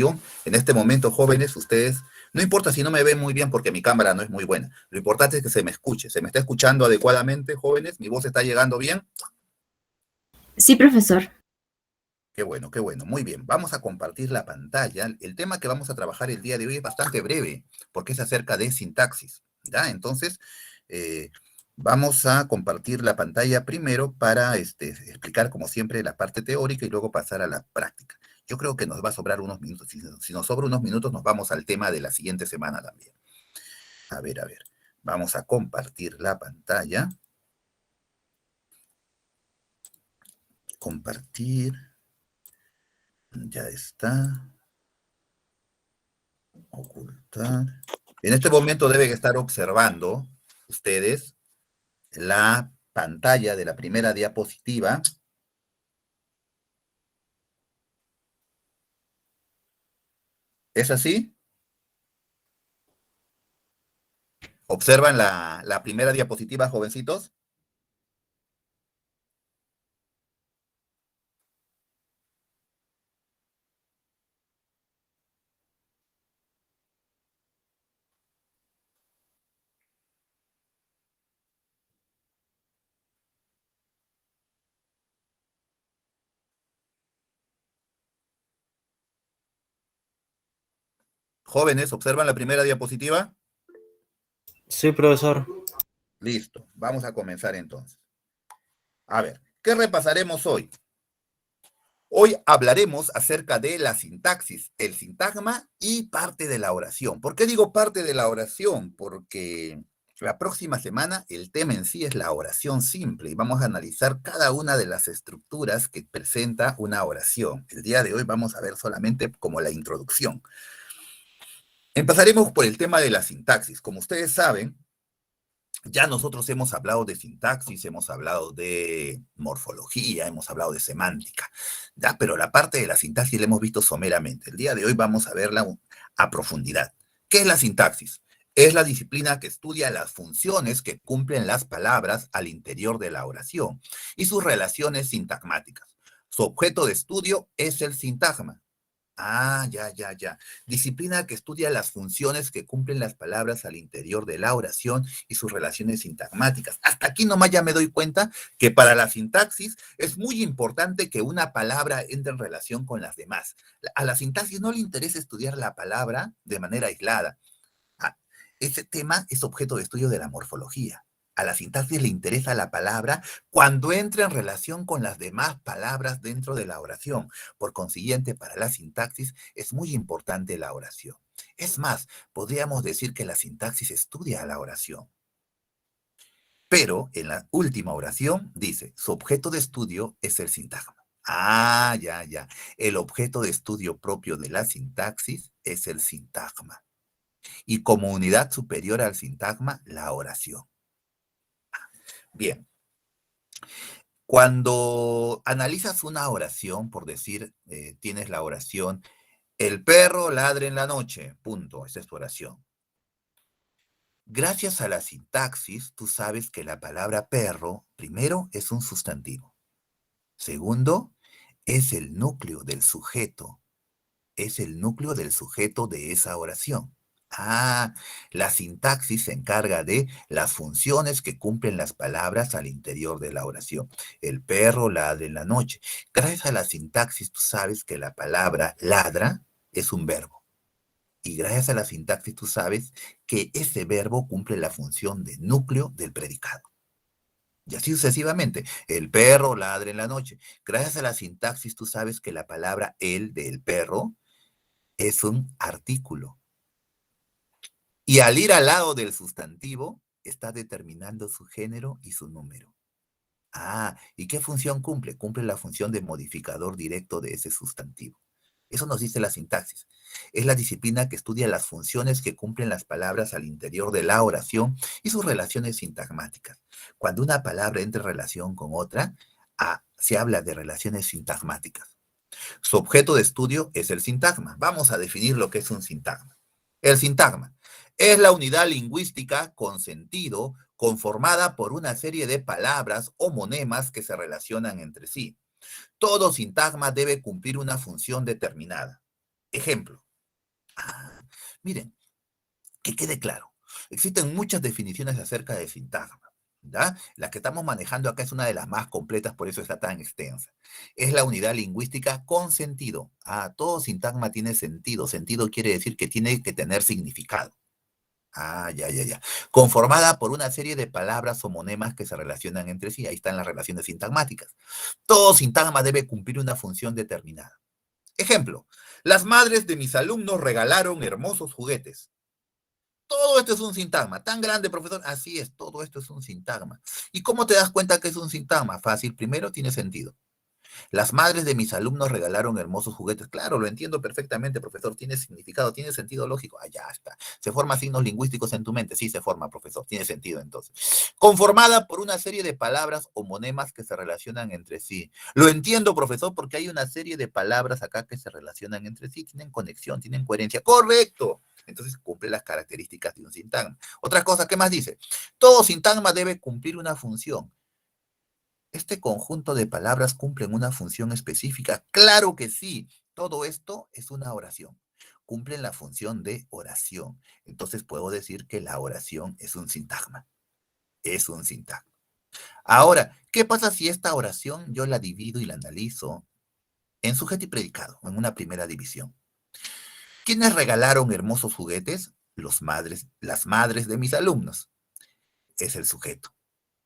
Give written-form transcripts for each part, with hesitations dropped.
oración. En este momento, jóvenes, ustedes, no importa si no me ven muy bien porque mi cámara no es muy buena, lo importante es que se me escuche. ¿Se me está escuchando adecuadamente, jóvenes? ¿Mi voz está llegando bien? Sí, profesor. Qué bueno, muy bien. Vamos a compartir la pantalla. El tema que vamos a trabajar el día de hoy es bastante breve, porque es acerca de sintaxis, ¿ya? Entonces, eh, vamos a compartir la pantalla primero para explicar, como siempre, la parte teórica y luego pasar a la práctica. Yo creo que nos va a sobrar unos minutos. Si nos sobra unos minutos, nos vamos al tema de la siguiente semana también. A ver. Vamos a compartir la pantalla. Compartir. Ya está. Ocultar. En este momento deben estar observando ustedes la pantalla de la primera diapositiva. ¿Es así? ¿Observan la primera diapositiva, jovencitos? Jóvenes, ¿observan la primera diapositiva? Sí, profesor. Listo, vamos a comenzar entonces. A ver, ¿qué repasaremos hoy? Hoy hablaremos acerca de la sintaxis, el sintagma y parte de la oración. ¿Por qué digo parte de la oración? Porque la próxima semana el tema en sí es la oración simple y vamos a analizar cada una de las estructuras que presenta una oración. El día de hoy vamos a ver solamente como la introducción. Empezaremos por el tema de la sintaxis. Como ustedes saben, ya nosotros hemos hablado de sintaxis, hemos hablado de morfología, hemos hablado de semántica, ¿ya? Pero la parte de la sintaxis la hemos visto someramente. El día de hoy vamos a verla a profundidad. ¿Qué es la sintaxis? Es la disciplina que estudia las funciones que cumplen las palabras al interior de la oración y sus relaciones sintagmáticas. Su objeto de estudio es el sintagma. Ah, ya. Disciplina que estudia las funciones que cumplen las palabras al interior de la oración y sus relaciones sintagmáticas. Hasta aquí nomás ya me doy cuenta que para la sintaxis es muy importante que una palabra entre en relación con las demás. A la sintaxis no le interesa estudiar la palabra de manera aislada. Ah, ese tema es objeto de estudio de la morfología. A la sintaxis le interesa la palabra cuando entra en relación con las demás palabras dentro de la oración. Por consiguiente, para la sintaxis es muy importante la oración. Es más, podríamos decir que la sintaxis estudia la oración. Pero en la última oración dice, su objeto de estudio es el sintagma. Ah, ya. El objeto de estudio propio de la sintaxis es el sintagma. Y como unidad superior al sintagma, la oración. Bien, cuando analizas una oración, por decir, tienes la oración, el perro ladra en la noche, punto, esa es tu oración. Gracias a la sintaxis, tú sabes que la palabra perro, primero, es un sustantivo. Segundo, es el núcleo del sujeto. Es el núcleo del sujeto de esa oración. Ah, la sintaxis se encarga de las funciones que cumplen las palabras al interior de la oración. El perro ladra en la noche. Gracias a la sintaxis, tú sabes que la palabra ladra es un verbo. Y gracias a la sintaxis, tú sabes que ese verbo cumple la función de núcleo del predicado. Y así sucesivamente. El perro ladra en la noche. Gracias a la sintaxis, tú sabes que la palabra el del perro es un artículo. Y al ir al lado del sustantivo, está determinando su género y su número. Ah, ¿y qué función cumple? Cumple la función de modificador directo de ese sustantivo. Eso nos dice la sintaxis. Es la disciplina que estudia las funciones que cumplen las palabras al interior de la oración y sus relaciones sintagmáticas. Cuando una palabra entra en relación con otra, se habla de relaciones sintagmáticas. Su objeto de estudio es el sintagma. Vamos a definir lo que es un sintagma. El sintagma es la unidad lingüística con sentido conformada por una serie de palabras o monemas que se relacionan entre sí. Todo sintagma debe cumplir una función determinada. Ejemplo. Miren, que quede claro. Existen muchas definiciones acerca de sintagma. ¿Ya? La que estamos manejando acá es una de las más completas, por eso está tan extensa. Es la unidad lingüística con sentido. Todo sintagma tiene sentido. Sentido quiere decir que tiene que tener significado. Ya. Conformada por una serie de palabras o monemas que se relacionan entre sí. Ahí están las relaciones sintagmáticas. Todo sintagma debe cumplir una función determinada. Ejemplo, las madres de mis alumnos regalaron hermosos juguetes. Todo esto es un sintagma. Tan grande, profesor. Así es, todo esto es un sintagma. ¿Y cómo te das cuenta que es un sintagma? Fácil, primero tiene sentido. Las madres de mis alumnos regalaron hermosos juguetes. Claro, lo entiendo perfectamente, profesor. Tiene significado, tiene sentido lógico. Ya está. ¿Se forman signos lingüísticos en tu mente? Sí, se forma, profesor. Tiene sentido entonces. Conformada por una serie de palabras o monemas que se relacionan entre sí. Lo entiendo, profesor, porque hay una serie de palabras acá que se relacionan entre sí. Tienen conexión, tienen coherencia. Correcto. Entonces cumple las características de un sintagma. Otra cosa, ¿qué más dice? Todo sintagma debe cumplir una función. ¿Este conjunto de palabras cumplen una función específica? Claro que sí. Todo esto es una oración. Cumplen la función de oración. Entonces puedo decir que la oración es un sintagma. Es un sintagma. Ahora, ¿qué pasa si esta oración yo la divido y la analizo en sujeto y predicado, en una primera división? ¿Quiénes regalaron hermosos juguetes? Las madres de mis alumnos. Es el sujeto.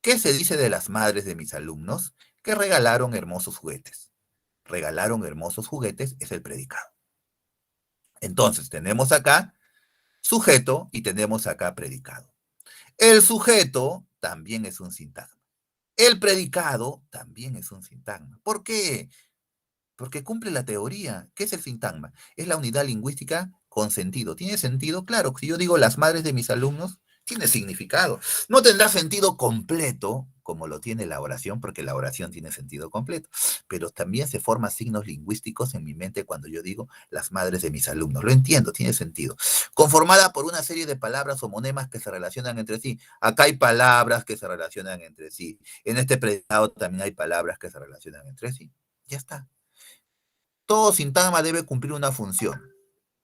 ¿Qué se dice de las madres de mis alumnos? Que regalaron hermosos juguetes. Regalaron hermosos juguetes es el predicado. Entonces, tenemos acá sujeto y tenemos acá predicado. El sujeto también es un sintagma. El predicado también es un sintagma. ¿Por qué? Porque cumple la teoría. ¿Qué es el sintagma? Es la unidad lingüística con sentido. ¿Tiene sentido? Claro, si yo digo las madres de mis alumnos, tiene significado. No tendrá sentido completo como lo tiene la oración, porque la oración tiene sentido completo, pero también se forman signos lingüísticos en mi mente cuando yo digo las madres de mis alumnos. Lo entiendo, tiene sentido. Conformada por una serie de palabras o monemas que se relacionan entre sí. Acá hay palabras que se relacionan entre sí. En este predicado también hay palabras que se relacionan entre sí. Ya está. Todo sintagma debe cumplir una función.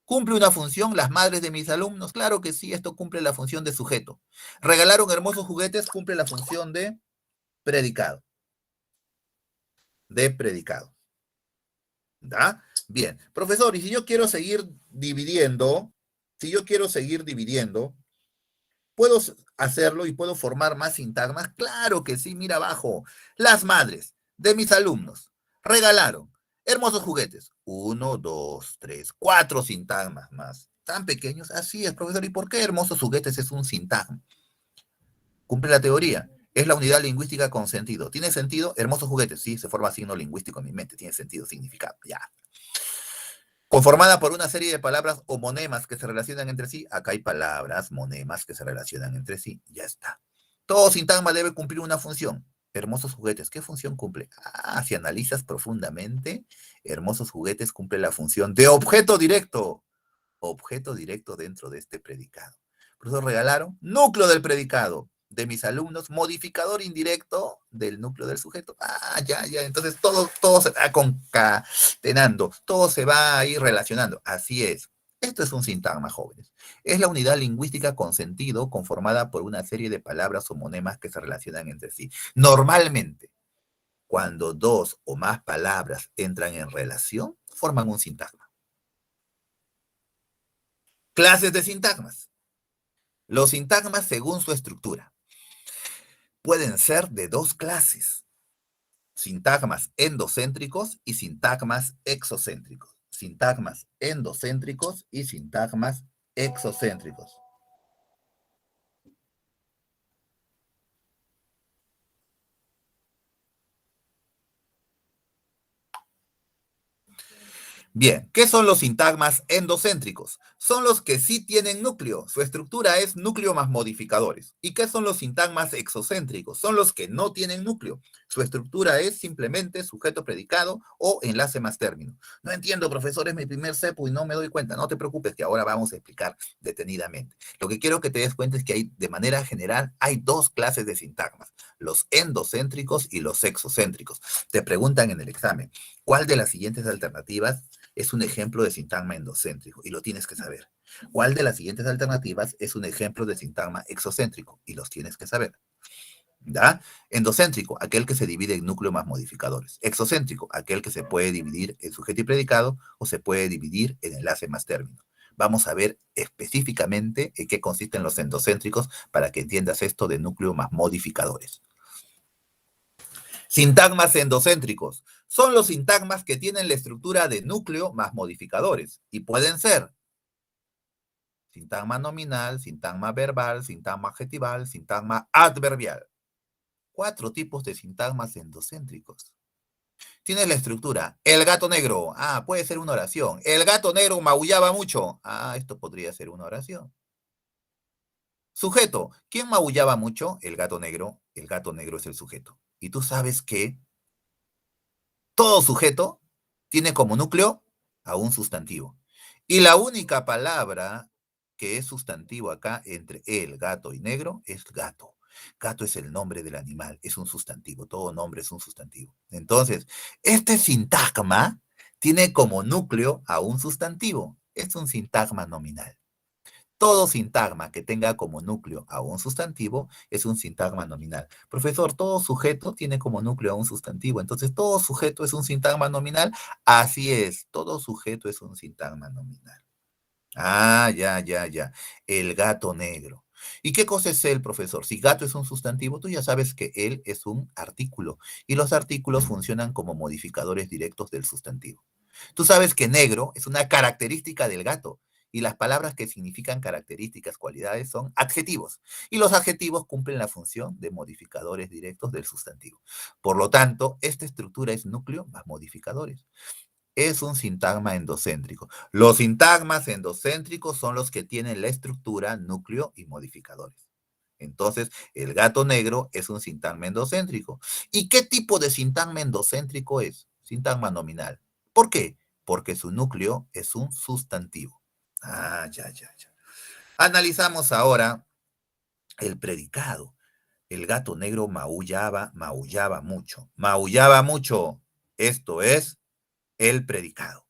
¿Cumple una función las madres de mis alumnos? Claro que sí, esto cumple la función de sujeto. Regalaron hermosos juguetes, cumple la función de predicado. De predicado. ¿Da? Bien. Profesor, y si yo quiero seguir dividiendo, ¿puedo hacerlo y puedo formar más sintagmas? Claro que sí, mira abajo. Las madres de mis alumnos regalaron hermosos juguetes. 1, 2, 3, 4 sintagmas más. ¿Tan pequeños? Así es, profesor. ¿Y por qué hermosos juguetes es un sintagma? Cumple la teoría. Es la unidad lingüística con sentido. ¿Tiene sentido? Hermosos juguetes. Sí, se forma signo lingüístico en mi mente. Tiene sentido, significado. Ya. Conformada por una serie de palabras o monemas que se relacionan entre sí. Acá hay palabras, monemas que se relacionan entre sí. Ya está. Todo sintagma debe cumplir una función. Hermosos juguetes, ¿qué función cumple? Si analizas profundamente, hermosos juguetes cumple la función de objeto directo. Objeto directo dentro de este predicado. Por eso regalaron núcleo del predicado de mis alumnos, modificador indirecto del núcleo del sujeto. Ya. Entonces todo se va concatenando, todo se va a ir relacionando. Así es. Esto es un sintagma, jóvenes. Es la unidad lingüística con sentido conformada por una serie de palabras o monemas que se relacionan entre sí. Normalmente, cuando dos o más palabras entran en relación, forman un sintagma. Clases de sintagmas. Los sintagmas, según su estructura, pueden ser de dos clases: sintagmas endocéntricos y sintagmas exocéntricos. Sintagmas endocéntricos y sintagmas exocéntricos. Bien, ¿qué son los sintagmas endocéntricos? Son los que sí tienen núcleo, su estructura es núcleo más modificadores. ¿Y qué son los sintagmas exocéntricos? Son los que no tienen núcleo, su estructura es simplemente sujeto predicado o enlace más término. No entiendo, profesor, es mi primer CEPU y no me doy cuenta. No te preocupes, que ahora vamos a explicar detenidamente. Lo que quiero que te des cuenta es que hay, de manera general, hay dos clases de sintagmas: los endocéntricos y los exocéntricos. Te preguntan en el examen, ¿cuál de las siguientes alternativas es un ejemplo de sintagma endocéntrico y lo tienes que saber. ¿Cuál de las siguientes alternativas es un ejemplo de sintagma exocéntrico? Y los tienes que saber. ¿Ya? Endocéntrico, aquel que se divide en núcleo más modificadores. Exocéntrico, aquel que se puede dividir en sujeto y predicado o se puede dividir en enlace más término. Vamos a ver específicamente en qué consisten los endocéntricos para que entiendas esto de núcleo más modificadores. Sintagmas endocéntricos son los sintagmas que tienen la estructura de núcleo más modificadores y pueden ser sintagma nominal, sintagma verbal, sintagma adjetival, sintagma adverbial. 4 tipos de sintagmas endocéntricos. Tienes la estructura. El gato negro. Ah, puede ser una oración. El gato negro maullaba mucho. Ah, esto podría ser una oración. Sujeto. ¿Quién maullaba mucho? El gato negro. El gato negro es el sujeto. Y tú sabes que todo sujeto tiene como núcleo a un sustantivo. Y la única palabra que es sustantivo acá entre el gato y negro es gato. Gato es el nombre del animal, es un sustantivo, todo nombre es un sustantivo. Entonces, este sintagma tiene como núcleo a un sustantivo, es un sintagma nominal. Todo sintagma que tenga como núcleo a un sustantivo es un sintagma nominal. Profesor, todo sujeto tiene como núcleo a un sustantivo, entonces todo sujeto es un sintagma nominal. Así es, todo sujeto es un sintagma nominal. Ah, ya. El gato negro. ¿Y qué cosa es él, profesor? Si gato es un sustantivo, tú ya sabes que él es un artículo y los artículos funcionan como modificadores directos del sustantivo. Tú sabes que negro es una característica del gato y las palabras que significan características, cualidades son adjetivos y los adjetivos cumplen la función de modificadores directos del sustantivo. Por lo tanto, esta estructura es núcleo más modificadores. Es un sintagma endocéntrico. Los sintagmas endocéntricos son los que tienen la estructura, núcleo y modificadores. Entonces, el gato negro es un sintagma endocéntrico. ¿Y qué tipo de sintagma endocéntrico es? Sintagma nominal. ¿Por qué? Porque su núcleo es un sustantivo. Ah, ya. Analizamos ahora el predicado. El gato negro maullaba mucho. Maullaba mucho. Esto es el predicado.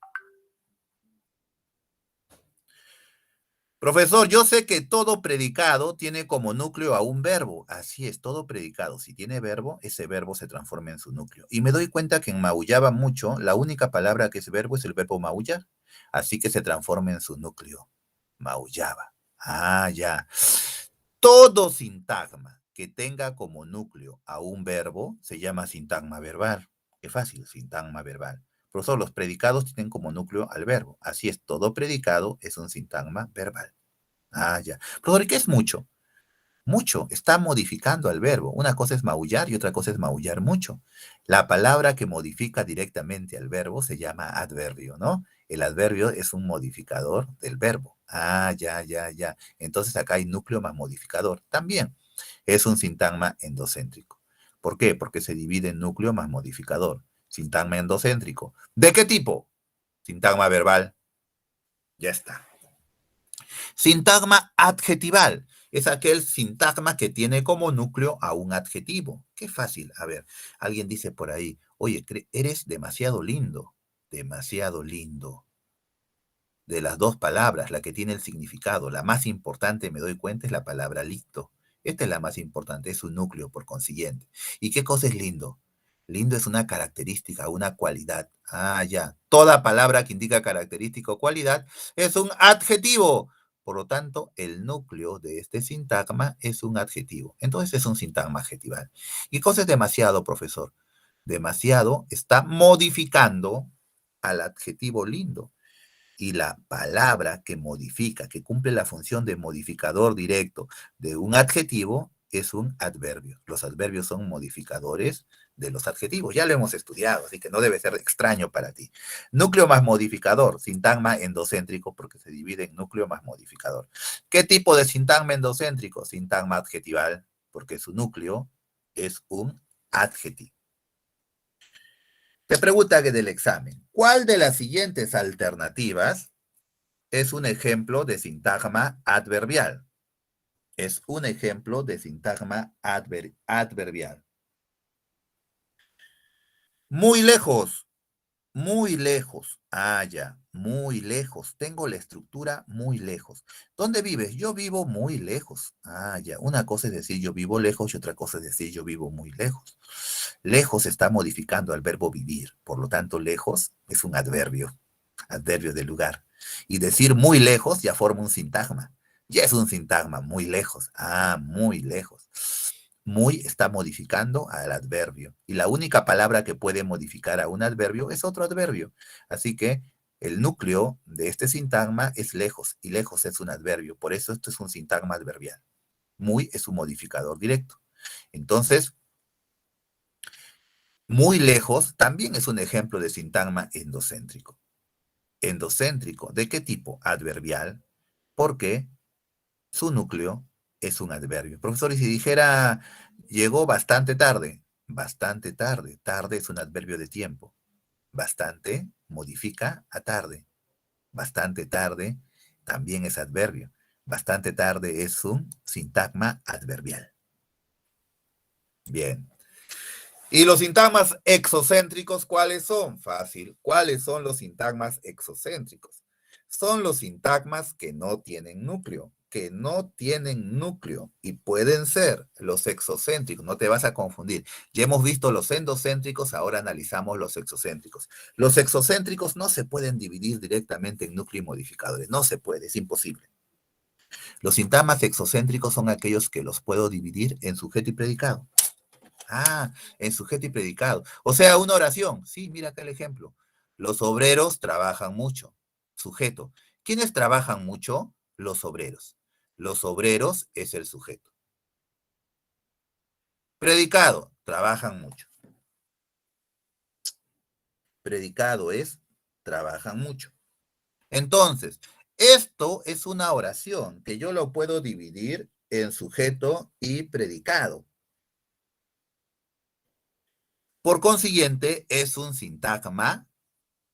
Profesor, yo sé que todo predicado tiene como núcleo a un verbo. Así es, todo predicado. Si tiene verbo, ese verbo se transforma en su núcleo. Y me doy cuenta que en maullaba mucho, la única palabra que es verbo es el verbo maullar. Así que se transforma en su núcleo. Maullaba. Ah, ya. Todo sintagma que tenga como núcleo a un verbo se llama sintagma verbal. Qué fácil, sintagma verbal. Profesor, los predicados tienen como núcleo al verbo. Así es, todo predicado es un sintagma verbal. Ah, ya. Profesor, ¿y qué es mucho? Mucho, está modificando al verbo. Una cosa es maullar y otra cosa es maullar mucho. La palabra que modifica directamente al verbo se llama adverbio, ¿no? El adverbio es un modificador del verbo. Ah, ya. Entonces acá hay núcleo más modificador. También es un sintagma endocéntrico. ¿Por qué? Porque se divide en núcleo más modificador. Sintagma endocéntrico. ¿De qué tipo? Sintagma verbal. Ya está. Sintagma adjetival es aquel sintagma que tiene como núcleo a un adjetivo. Qué fácil. A ver, alguien dice por ahí, oye, eres demasiado lindo. Demasiado lindo. De las dos palabras, la que tiene el significado, la más importante, me doy cuenta, es la palabra lindo. Esta es la más importante, es su núcleo, por consiguiente. ¿Y qué cosa es lindo? Lindo es una característica, una cualidad. Ah, ya. Toda palabra que indica característica o cualidad es un adjetivo. Por lo tanto, el núcleo de este sintagma es un adjetivo. Entonces es un sintagma adjetival. ¿Y cosa es demasiado, profesor? Demasiado está modificando al adjetivo lindo y la palabra que modifica, que cumple la función de modificador directo de un adjetivo, es un adverbio. Los adverbios son modificadores de los adjetivos. Ya lo hemos estudiado, así que no debe ser extraño para ti. Núcleo más modificador, sintagma endocéntrico, porque se divide en núcleo más modificador. ¿Qué tipo de sintagma endocéntrico? Sintagma adjetival, porque su núcleo es un adjetivo. Te pregunta que del examen, ¿cuál de las siguientes alternativas es un ejemplo de sintagma adverbial? Es un ejemplo de sintagma adverbial. Muy lejos, Muy lejos. Ah, ya, muy lejos. Tengo la estructura muy lejos. ¿Dónde vives? Yo vivo muy lejos. Ah, ya. Una cosa es decir yo vivo lejos y otra cosa es decir yo vivo muy lejos. Lejos está modificando al verbo vivir. Por lo tanto, lejos es un adverbio, adverbio de lugar. Y decir muy lejos ya forma un sintagma. Ya es un sintagma, muy lejos. Ah, muy lejos. Muy está modificando al adverbio. Y la única palabra que puede modificar a un adverbio es otro adverbio. Así que el núcleo de este sintagma es lejos, y lejos es un adverbio. Por eso esto es un sintagma adverbial. Muy es un modificador directo. Entonces, muy lejos también es un ejemplo de sintagma endocéntrico. Endocéntrico, ¿de qué tipo? Adverbial, porque su núcleo es un adverbio. Profesor, y si dijera llegó bastante tarde, tarde es un adverbio de tiempo. Bastante modifica a tarde. Bastante tarde también es adverbio. Bastante tarde es un sintagma adverbial. Bien. ¿Y los sintagmas exocéntricos cuáles son? Fácil. ¿Cuáles son los sintagmas exocéntricos? Son los sintagmas que no tienen núcleo, y pueden ser los exocéntricos, no te vas a confundir. Ya hemos visto los endocéntricos, ahora analizamos los exocéntricos. Los exocéntricos no se pueden dividir directamente en núcleo y modificadores, no se puede, es imposible. Los sintagmas exocéntricos son aquellos que los puedo dividir en sujeto y predicado. Ah, en sujeto y predicado. O sea, una oración. Sí, mira acá el ejemplo. Los obreros trabajan mucho. Sujeto. ¿Quiénes trabajan mucho? Los obreros. Los obreros es el sujeto. Predicado. Trabajan mucho. Predicado es trabajan mucho. Entonces, esto es una oración que yo lo puedo dividir en sujeto y predicado. Por consiguiente, es un sintagma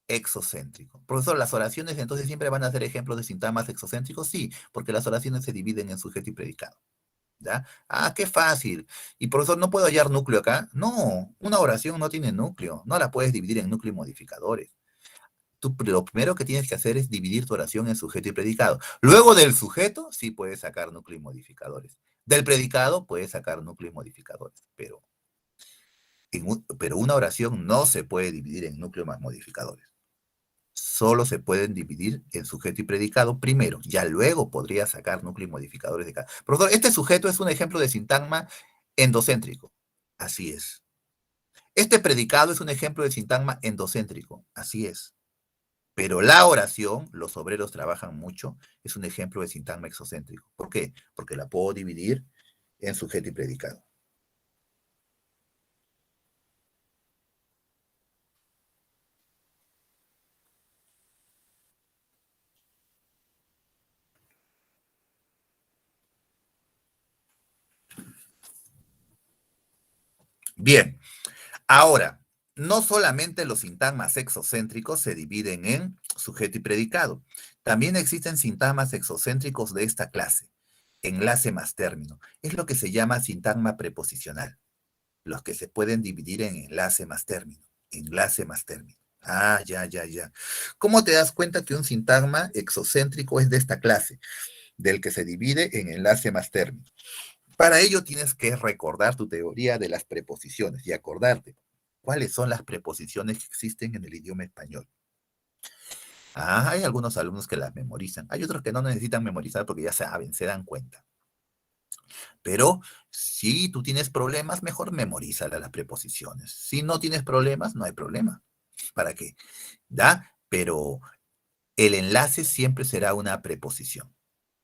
exocéntrico. Profesor, ¿las oraciones entonces siempre van a ser ejemplos de sintagmas exocéntricos? Sí, porque las oraciones se dividen en sujeto y predicado. ¿Ya? Ah, qué fácil. Y profesor, ¿no puedo hallar núcleo acá? No, una oración no tiene núcleo. No la puedes dividir en núcleo y modificadores. Tú lo primero que tienes que hacer es dividir tu oración en sujeto y predicado. Luego del sujeto, sí puedes sacar núcleo y modificadores. Del predicado, puedes sacar núcleo y modificadores. Pero una oración no se puede dividir en núcleo más modificadores. Solo se pueden dividir en sujeto y predicado primero, ya luego podría sacar núcleo y modificadores de cada. Profesor, este sujeto es un ejemplo de sintagma endocéntrico. Así es. Este predicado es un ejemplo de sintagma endocéntrico. Así es. Pero la oración, los obreros trabajan mucho, es un ejemplo de sintagma exocéntrico. ¿Por qué? Porque la puedo dividir en sujeto y predicado. Bien. Ahora, no solamente los sintagmas exocéntricos se dividen en sujeto y predicado, también existen sintagmas exocéntricos de esta clase, enlace más término. Es lo que se llama sintagma preposicional, los que se pueden dividir en enlace más término, enlace más término. Ah, ya, ya, ya. ¿Cómo te das cuenta que un sintagma exocéntrico es de esta clase, del que se divide en enlace más término? Para ello tienes que recordar tu teoría de las preposiciones y acordarte cuáles son las preposiciones que existen en el idioma español. Ah, hay algunos alumnos que las memorizan, hay otros que no necesitan memorizar porque ya saben, se dan cuenta. Pero si tú tienes problemas, mejor memorízala las preposiciones. Si no tienes problemas, no hay problema. ¿Para qué? ¿Da? Pero el enlace siempre será una preposición.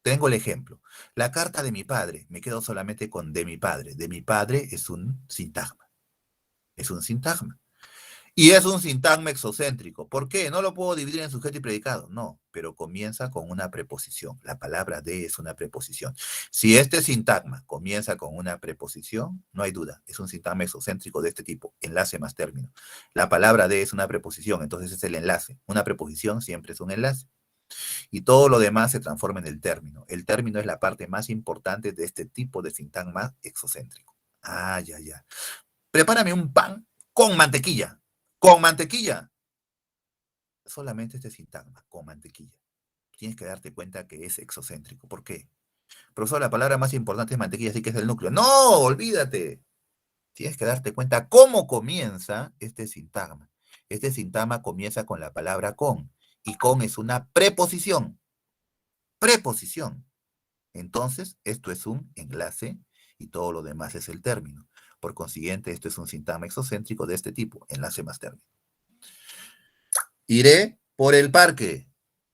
Tengo el ejemplo. La carta de mi padre, me quedo solamente con de mi padre. De mi padre es un sintagma. Es un sintagma. Y es un sintagma exocéntrico. ¿Por qué? No lo puedo dividir en sujeto y predicado. No, pero comienza con una preposición. La palabra de es una preposición. Si este sintagma comienza con una preposición, no hay duda. Es un sintagma exocéntrico de este tipo. Enlace más término. La palabra de es una preposición, entonces es el enlace. Una preposición siempre es un enlace. Y todo lo demás se transforma en el término. El término es la parte más importante de este tipo de sintagma exocéntrico. Ah, ya, ya. Prepárame un pan con mantequilla. Con mantequilla. solamente este sintagma, con mantequilla. Tienes que darte cuenta que es exocéntrico. ¿Por qué? Profesor, la palabra más importante es mantequilla, así que es el núcleo. ¡No! ¡Olvídate! Tienes que darte cuenta cómo comienza este sintagma. Este sintagma comienza con la palabra con, y con es una preposición. Preposición. Entonces, esto es un enlace y todo lo demás es el término. Por consiguiente, esto es un sintagma exocéntrico de este tipo, enlace más término. Iré por el parque.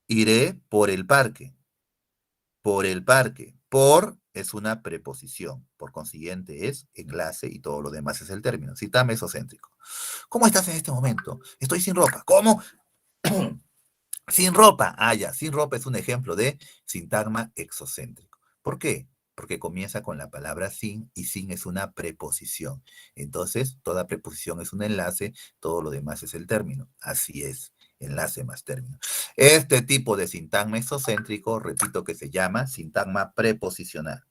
Iré por el parque. Por el parque. Por es una preposición. Por consiguiente, es enlace y todo lo demás es el término. Sintagma exocéntrico. ¿Cómo estás en este momento? Estoy sin ropa. ¿Cómo? Sin ropa. Ah, ya. Sin ropa es un ejemplo de sintagma exocéntrico. ¿Por qué? Porque comienza con la palabra sin y sin es una preposición. Entonces, toda preposición es un enlace, todo lo demás es el término. Así es, enlace más término. Este tipo de sintagma exocéntrico, repito que se llama sintagma preposicional.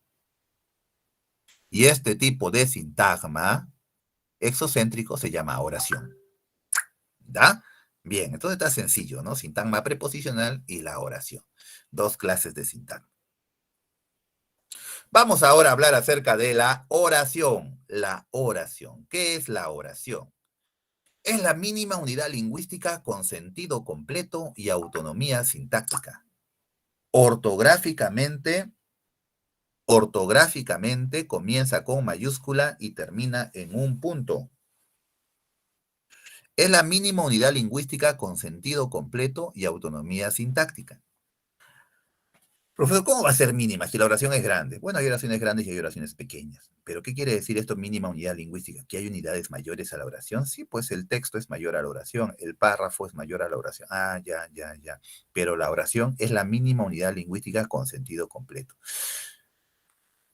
Y este tipo de sintagma exocéntrico se llama oración. ¿Da? Bien, entonces está sencillo, ¿no? Sintagma preposicional y la oración. Dos clases de sintagma. Vamos ahora a hablar acerca de la oración. La oración. ¿Qué es la oración? Es la mínima unidad lingüística con sentido completo y autonomía sintáctica. Ortográficamente comienza con mayúscula y termina en un punto. Es la mínima unidad lingüística con sentido completo y autonomía sintáctica. Profesor, ¿cómo va a ser mínima si la oración es grande? Bueno, hay oraciones grandes y hay oraciones pequeñas. ¿Pero qué quiere decir esto, mínima unidad lingüística? ¿Que hay unidades mayores a la oración? Sí, pues el texto es mayor a la oración, el párrafo es mayor a la oración. Ah, ya. Pero la oración es la mínima unidad lingüística con sentido completo.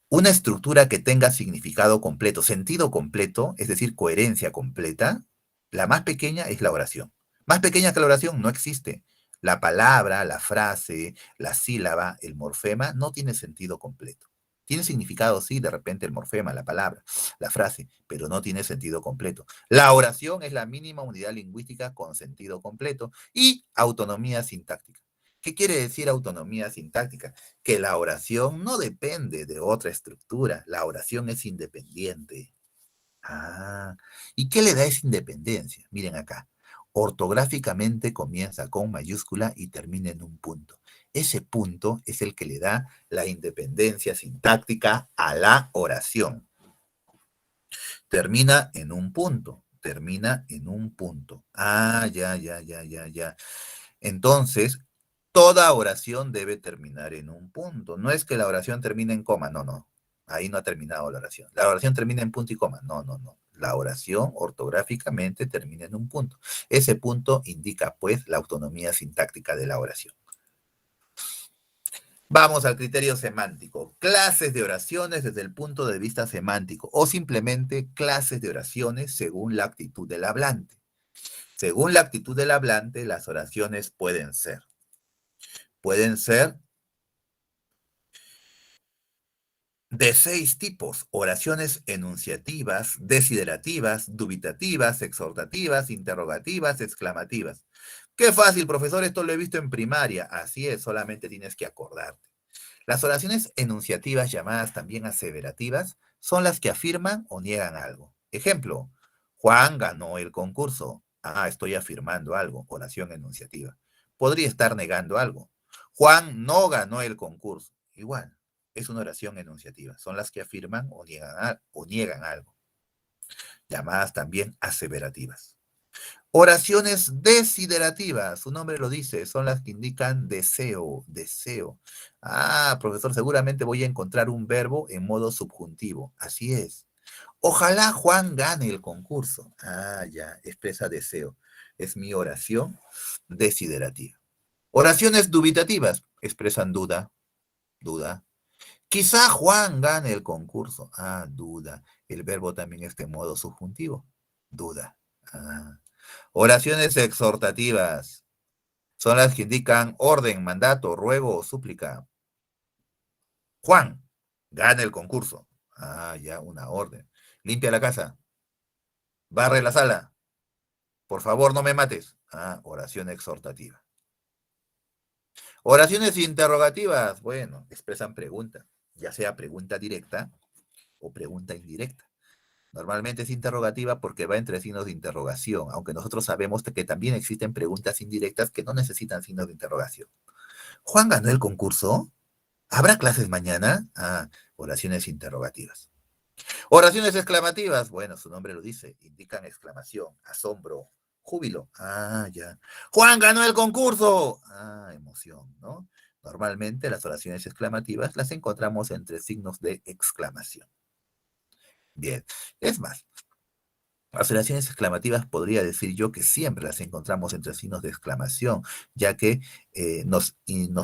Una estructura que tenga significado completo, sentido completo, es decir, coherencia completa, la más pequeña es la oración. Más pequeña que la oración no existe. La palabra, la frase, la sílaba, el morfema no tiene sentido completo. Tiene significado, sí, de repente el morfema, la palabra, la frase, pero no tiene sentido completo. La oración es la mínima unidad lingüística con sentido completo y autonomía sintáctica. ¿Qué quiere decir autonomía sintáctica? Que la oración no depende de otra estructura, la oración es independiente. Ah, ¿y qué le da esa independencia? Miren acá, ortográficamente comienza con mayúscula y termina en un punto. Ese punto es el que le da la independencia sintáctica a la oración. Termina en un punto, termina en un punto. Ah, ya. Entonces, toda oración debe terminar en un punto. No es que la oración termine en coma, no. Ahí no ha terminado la oración. La oración termina en punto y coma. No. La oración ortográficamente termina en un punto. Ese punto indica, pues, la autonomía sintáctica de la oración. Vamos al criterio semántico. Clases de oraciones desde el punto de vista semántico o simplemente clases de oraciones según la actitud del hablante. Según la actitud del hablante, las oraciones pueden ser de 6 tipos: oraciones enunciativas, desiderativas, dubitativas, exhortativas, interrogativas, exclamativas. Qué fácil, profesor, esto lo he visto en primaria. Así es, solamente tienes que acordarte. Las oraciones enunciativas, llamadas también aseverativas, son las que afirman o niegan algo. Ejemplo: Juan ganó el concurso. Ah, estoy afirmando algo, oración enunciativa. Podría estar negando algo. Juan no ganó el concurso. Igual, es una oración enunciativa. Son las que afirman o niegan algo. Llamadas también aseverativas. Oraciones desiderativas, su nombre lo dice, son las que indican deseo. Ah, profesor, seguramente voy a encontrar un verbo en modo subjuntivo. Así es. Ojalá Juan gane el concurso. Ah, ya, expresa deseo. Es mi oración desiderativa. Oraciones dubitativas, expresan duda. Quizá Juan gane el concurso. Ah, duda. El verbo también está en modo subjuntivo. Duda. Ah. Oraciones exhortativas son las que indican orden, mandato, ruego o súplica. Juan, gana el concurso. Ah, ya, una orden. Limpia la casa. Barre la sala. Por favor, no me mates. Oración exhortativa. Oraciones interrogativas, bueno, expresan pregunta, ya sea pregunta directa o pregunta indirecta. Normalmente es interrogativa porque va entre signos de interrogación, aunque nosotros sabemos que también existen preguntas indirectas que no necesitan signos de interrogación. ¿Juan ganó el concurso? ¿Habrá clases mañana? Oraciones interrogativas. Oraciones exclamativas, bueno, su nombre lo dice, indican exclamación, asombro, júbilo. Ya. ¡Juan ganó el concurso! Emoción, ¿no? Normalmente las oraciones exclamativas las encontramos entre signos de exclamación. Bien, es más, las oraciones exclamativas podría decir yo que siempre las encontramos entre signos de exclamación, ya que nos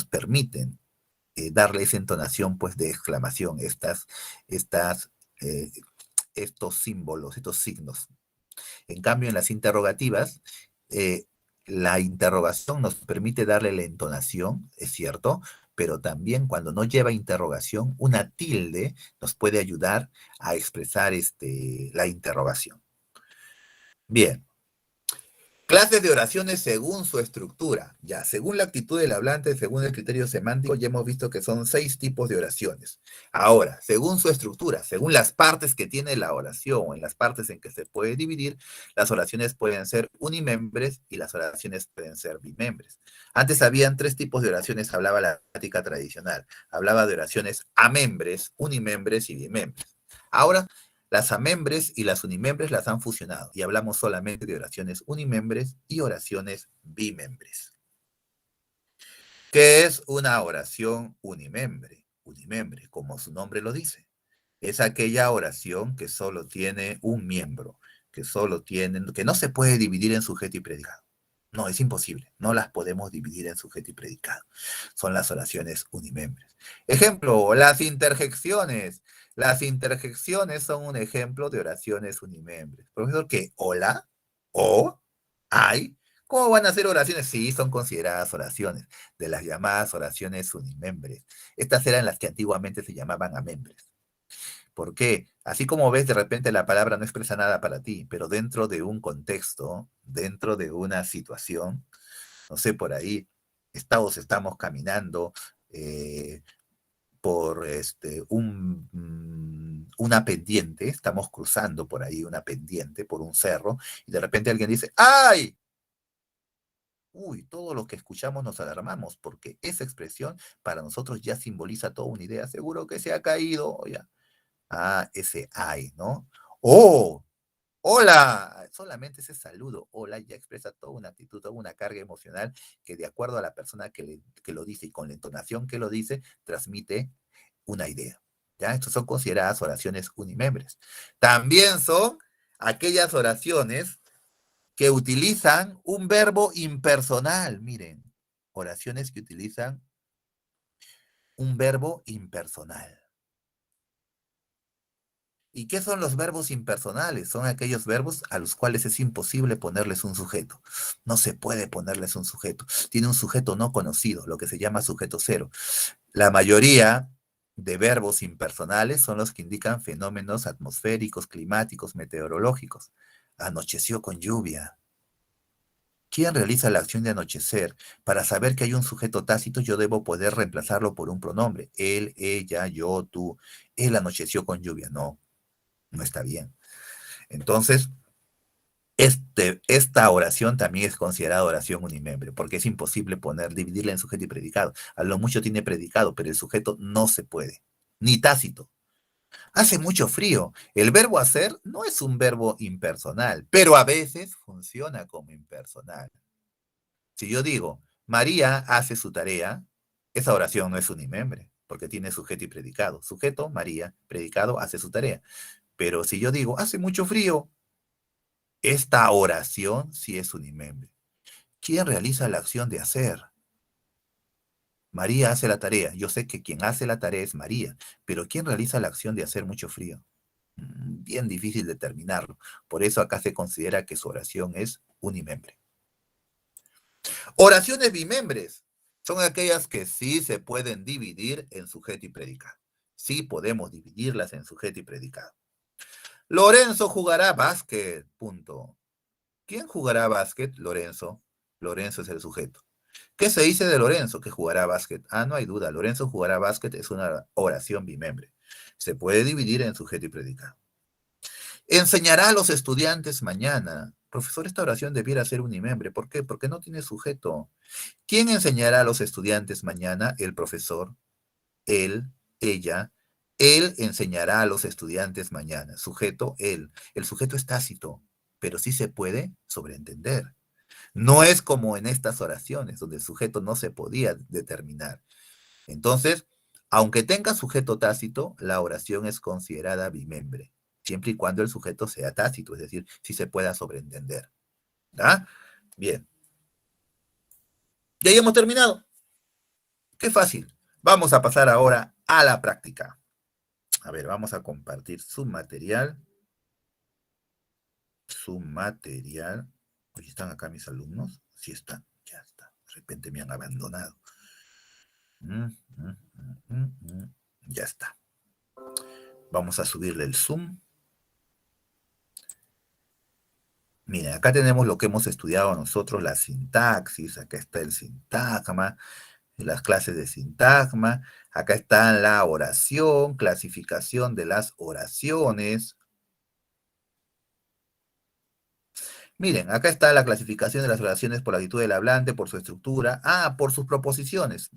permiten darle esa entonación pues de exclamación, eh, estos símbolos, estos signos. En cambio, en las interrogativas, eh, la interrogación nos permite darle la entonación, es cierto, pero también cuando no lleva interrogación, una tilde nos puede ayudar a expresar la interrogación. Bien. Clases de oraciones según su estructura. Ya, según la actitud del hablante, según el criterio semántico, ya hemos visto que son 6 tipos de oraciones. Ahora, según su estructura, según las partes que tiene la oración o en las partes en que se puede dividir, las oraciones pueden ser unimembres y las oraciones pueden ser bimembres. Antes habían 3 tipos de oraciones, hablaba la práctica tradicional. Hablaba de oraciones amembres, unimembres y bimembres. Ahora las amembres y las unimembres las han fusionado y hablamos solamente de oraciones unimembres y oraciones bimembres. ¿Qué es una oración unimembre? Unimembre, como su nombre lo dice. Es aquella oración que solo tiene un miembro, que no se puede dividir en sujeto y predicado. No, es imposible. No las podemos dividir en sujeto y predicado. Son las oraciones unimembres. Ejemplo, las interjecciones. Las interjecciones son un ejemplo de oraciones unimembres. Profesor, ¿qué? ¿Hola? ¿O? ¿Hay? ¿Cómo van a ser oraciones? Sí, son consideradas oraciones, de las llamadas oraciones unimembres. Estas eran las que antiguamente se llamaban amembres. ¿Por qué? Así como ves, de repente la palabra no expresa nada para ti, pero dentro de un contexto, dentro de una situación, no sé, por ahí, estamos caminando por una pendiente, estamos cruzando por ahí una pendiente, por un cerro, y de repente alguien dice, ¡ay! Uy, todo lo que escuchamos nos alarmamos, porque esa expresión para nosotros ya simboliza toda una idea, seguro que se ha caído, ya. Ese ay, ¿no? ¡Oh! ¡Hola! Solamente ese saludo, hola, ya expresa toda una actitud, toda una carga emocional que de acuerdo a la persona que lo dice y con la entonación que lo dice, transmite una idea. ¿Ya? Estos son consideradas oraciones unimembres. También son aquellas oraciones que utilizan un verbo impersonal. Miren, oraciones que utilizan un verbo impersonal. ¿Y qué son los verbos impersonales? Son aquellos verbos a los cuales es imposible ponerles un sujeto. No se puede ponerles un sujeto. Tiene un sujeto no conocido, lo que se llama sujeto cero. La mayoría de verbos impersonales son los que indican fenómenos atmosféricos, climáticos, meteorológicos. Anocheció con lluvia. ¿Quién realiza la acción de anochecer? Para saber que hay un sujeto tácito, yo debo poder reemplazarlo por un pronombre. Él, ella, yo, tú. Él anocheció con lluvia. No, no está bien. Entonces, esta oración también es considerada oración unimembre, porque es imposible dividirla en sujeto y predicado. A lo mucho tiene predicado, pero el sujeto no se puede, ni tácito. Hace mucho frío. El verbo hacer no es un verbo impersonal, pero a veces funciona como impersonal. Si yo digo, María hace su tarea, esa oración no es unimembre, porque tiene sujeto y predicado. Sujeto, María, predicado, hace su tarea. Pero si yo digo, hace mucho frío, esta oración sí es unimembre. ¿Quién realiza la acción de hacer? María hace la tarea. Yo sé que quien hace la tarea es María, pero ¿quién realiza la acción de hacer mucho frío? Bien difícil determinarlo. Por eso acá se considera que su oración es unimembre. Oraciones bimembres son aquellas que sí se pueden dividir en sujeto y predicado. Sí podemos dividirlas en sujeto y predicado. Lorenzo jugará básquet, punto. ¿Quién jugará básquet? Lorenzo. Lorenzo es el sujeto. ¿Qué se dice de Lorenzo? Que jugará básquet. Ah, no hay duda, Lorenzo jugará básquet es una oración bimembre. Se puede dividir en sujeto y predicado. Enseñará a los estudiantes mañana. Profesor, esta oración debiera ser unimembre. ¿Por qué? Porque no tiene sujeto. ¿Quién enseñará a los estudiantes mañana? El profesor, él, ella. Él enseñará a los estudiantes mañana. Sujeto, él. El sujeto es tácito, pero sí se puede sobreentender. No es como en estas oraciones, donde el sujeto no se podía determinar. Entonces, aunque tenga sujeto tácito, la oración es considerada bimembre, siempre y cuando el sujeto sea tácito, es decir, si se pueda sobreentender. ¿Ah? Bien. Ya hemos terminado. Qué fácil. Vamos a pasar ahora a la práctica. A ver, vamos a compartir su material. Su material. Oye, ¿están acá mis alumnos? Sí están, ya está. De repente me han abandonado. Ya está. Vamos a subirle el zoom. Miren, acá tenemos lo que hemos estudiado nosotros, la sintaxis, acá está el sintagma, las clases de sintagma, acá está la oración, clasificación de las oraciones. Miren, acá está la clasificación de las oraciones por la actitud del hablante, por su estructura, por sus proposiciones.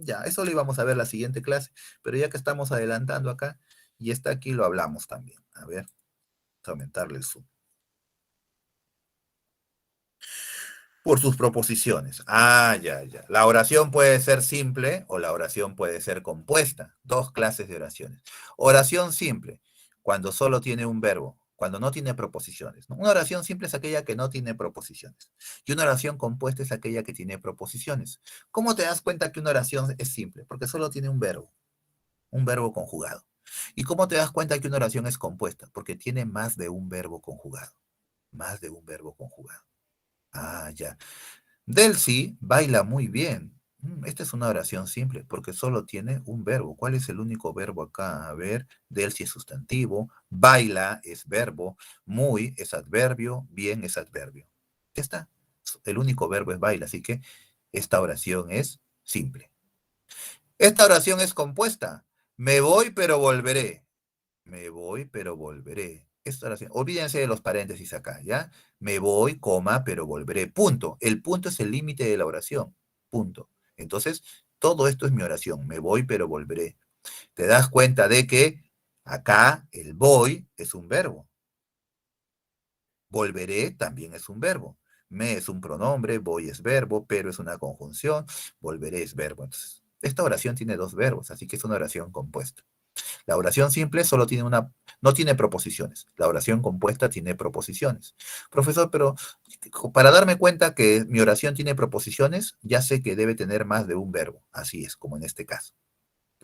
Ya, eso lo íbamos a ver la siguiente clase, pero ya que estamos adelantando acá, y está aquí, lo hablamos también. A ver, vamos a aumentarle el zoom. Por sus proposiciones. Ya. La oración puede ser simple o la oración puede ser compuesta. Dos clases de oraciones. Oración simple, cuando solo tiene un verbo, cuando no tiene proposiciones, ¿no? Una oración simple es aquella que no tiene proposiciones. Y una oración compuesta es aquella que tiene proposiciones. ¿Cómo te das cuenta que una oración es simple? Porque solo tiene un verbo conjugado. ¿Y cómo te das cuenta que una oración es compuesta? Porque tiene más de un verbo conjugado. Más de un verbo conjugado. Ya. Delcy baila muy bien. Esta es una oración simple porque solo tiene un verbo. ¿Cuál es el único verbo acá? A ver, Delcy es sustantivo, baila es verbo, muy es adverbio, bien es adverbio. Ya está. El único verbo es baila, así que esta oración es simple. Esta oración es compuesta. Me voy pero volveré. Me voy, pero volveré. Esta oración, olvídense de los paréntesis acá, ¿ya? Me voy, coma, pero volveré. Punto. El punto es el límite de la oración. Punto. Entonces, todo esto es mi oración. Me voy, pero volveré. Te das cuenta de que acá el voy es un verbo. Volveré también es un verbo. Me es un pronombre, voy es verbo, pero es una conjunción, volveré es verbo. Entonces, esta oración tiene dos verbos, así que es una oración compuesta. La oración simple solo tiene no tiene proposiciones. La oración compuesta tiene proposiciones. Profesor, pero para darme cuenta que mi oración tiene proposiciones, ya sé que debe tener más de un verbo. Así es, como en este caso.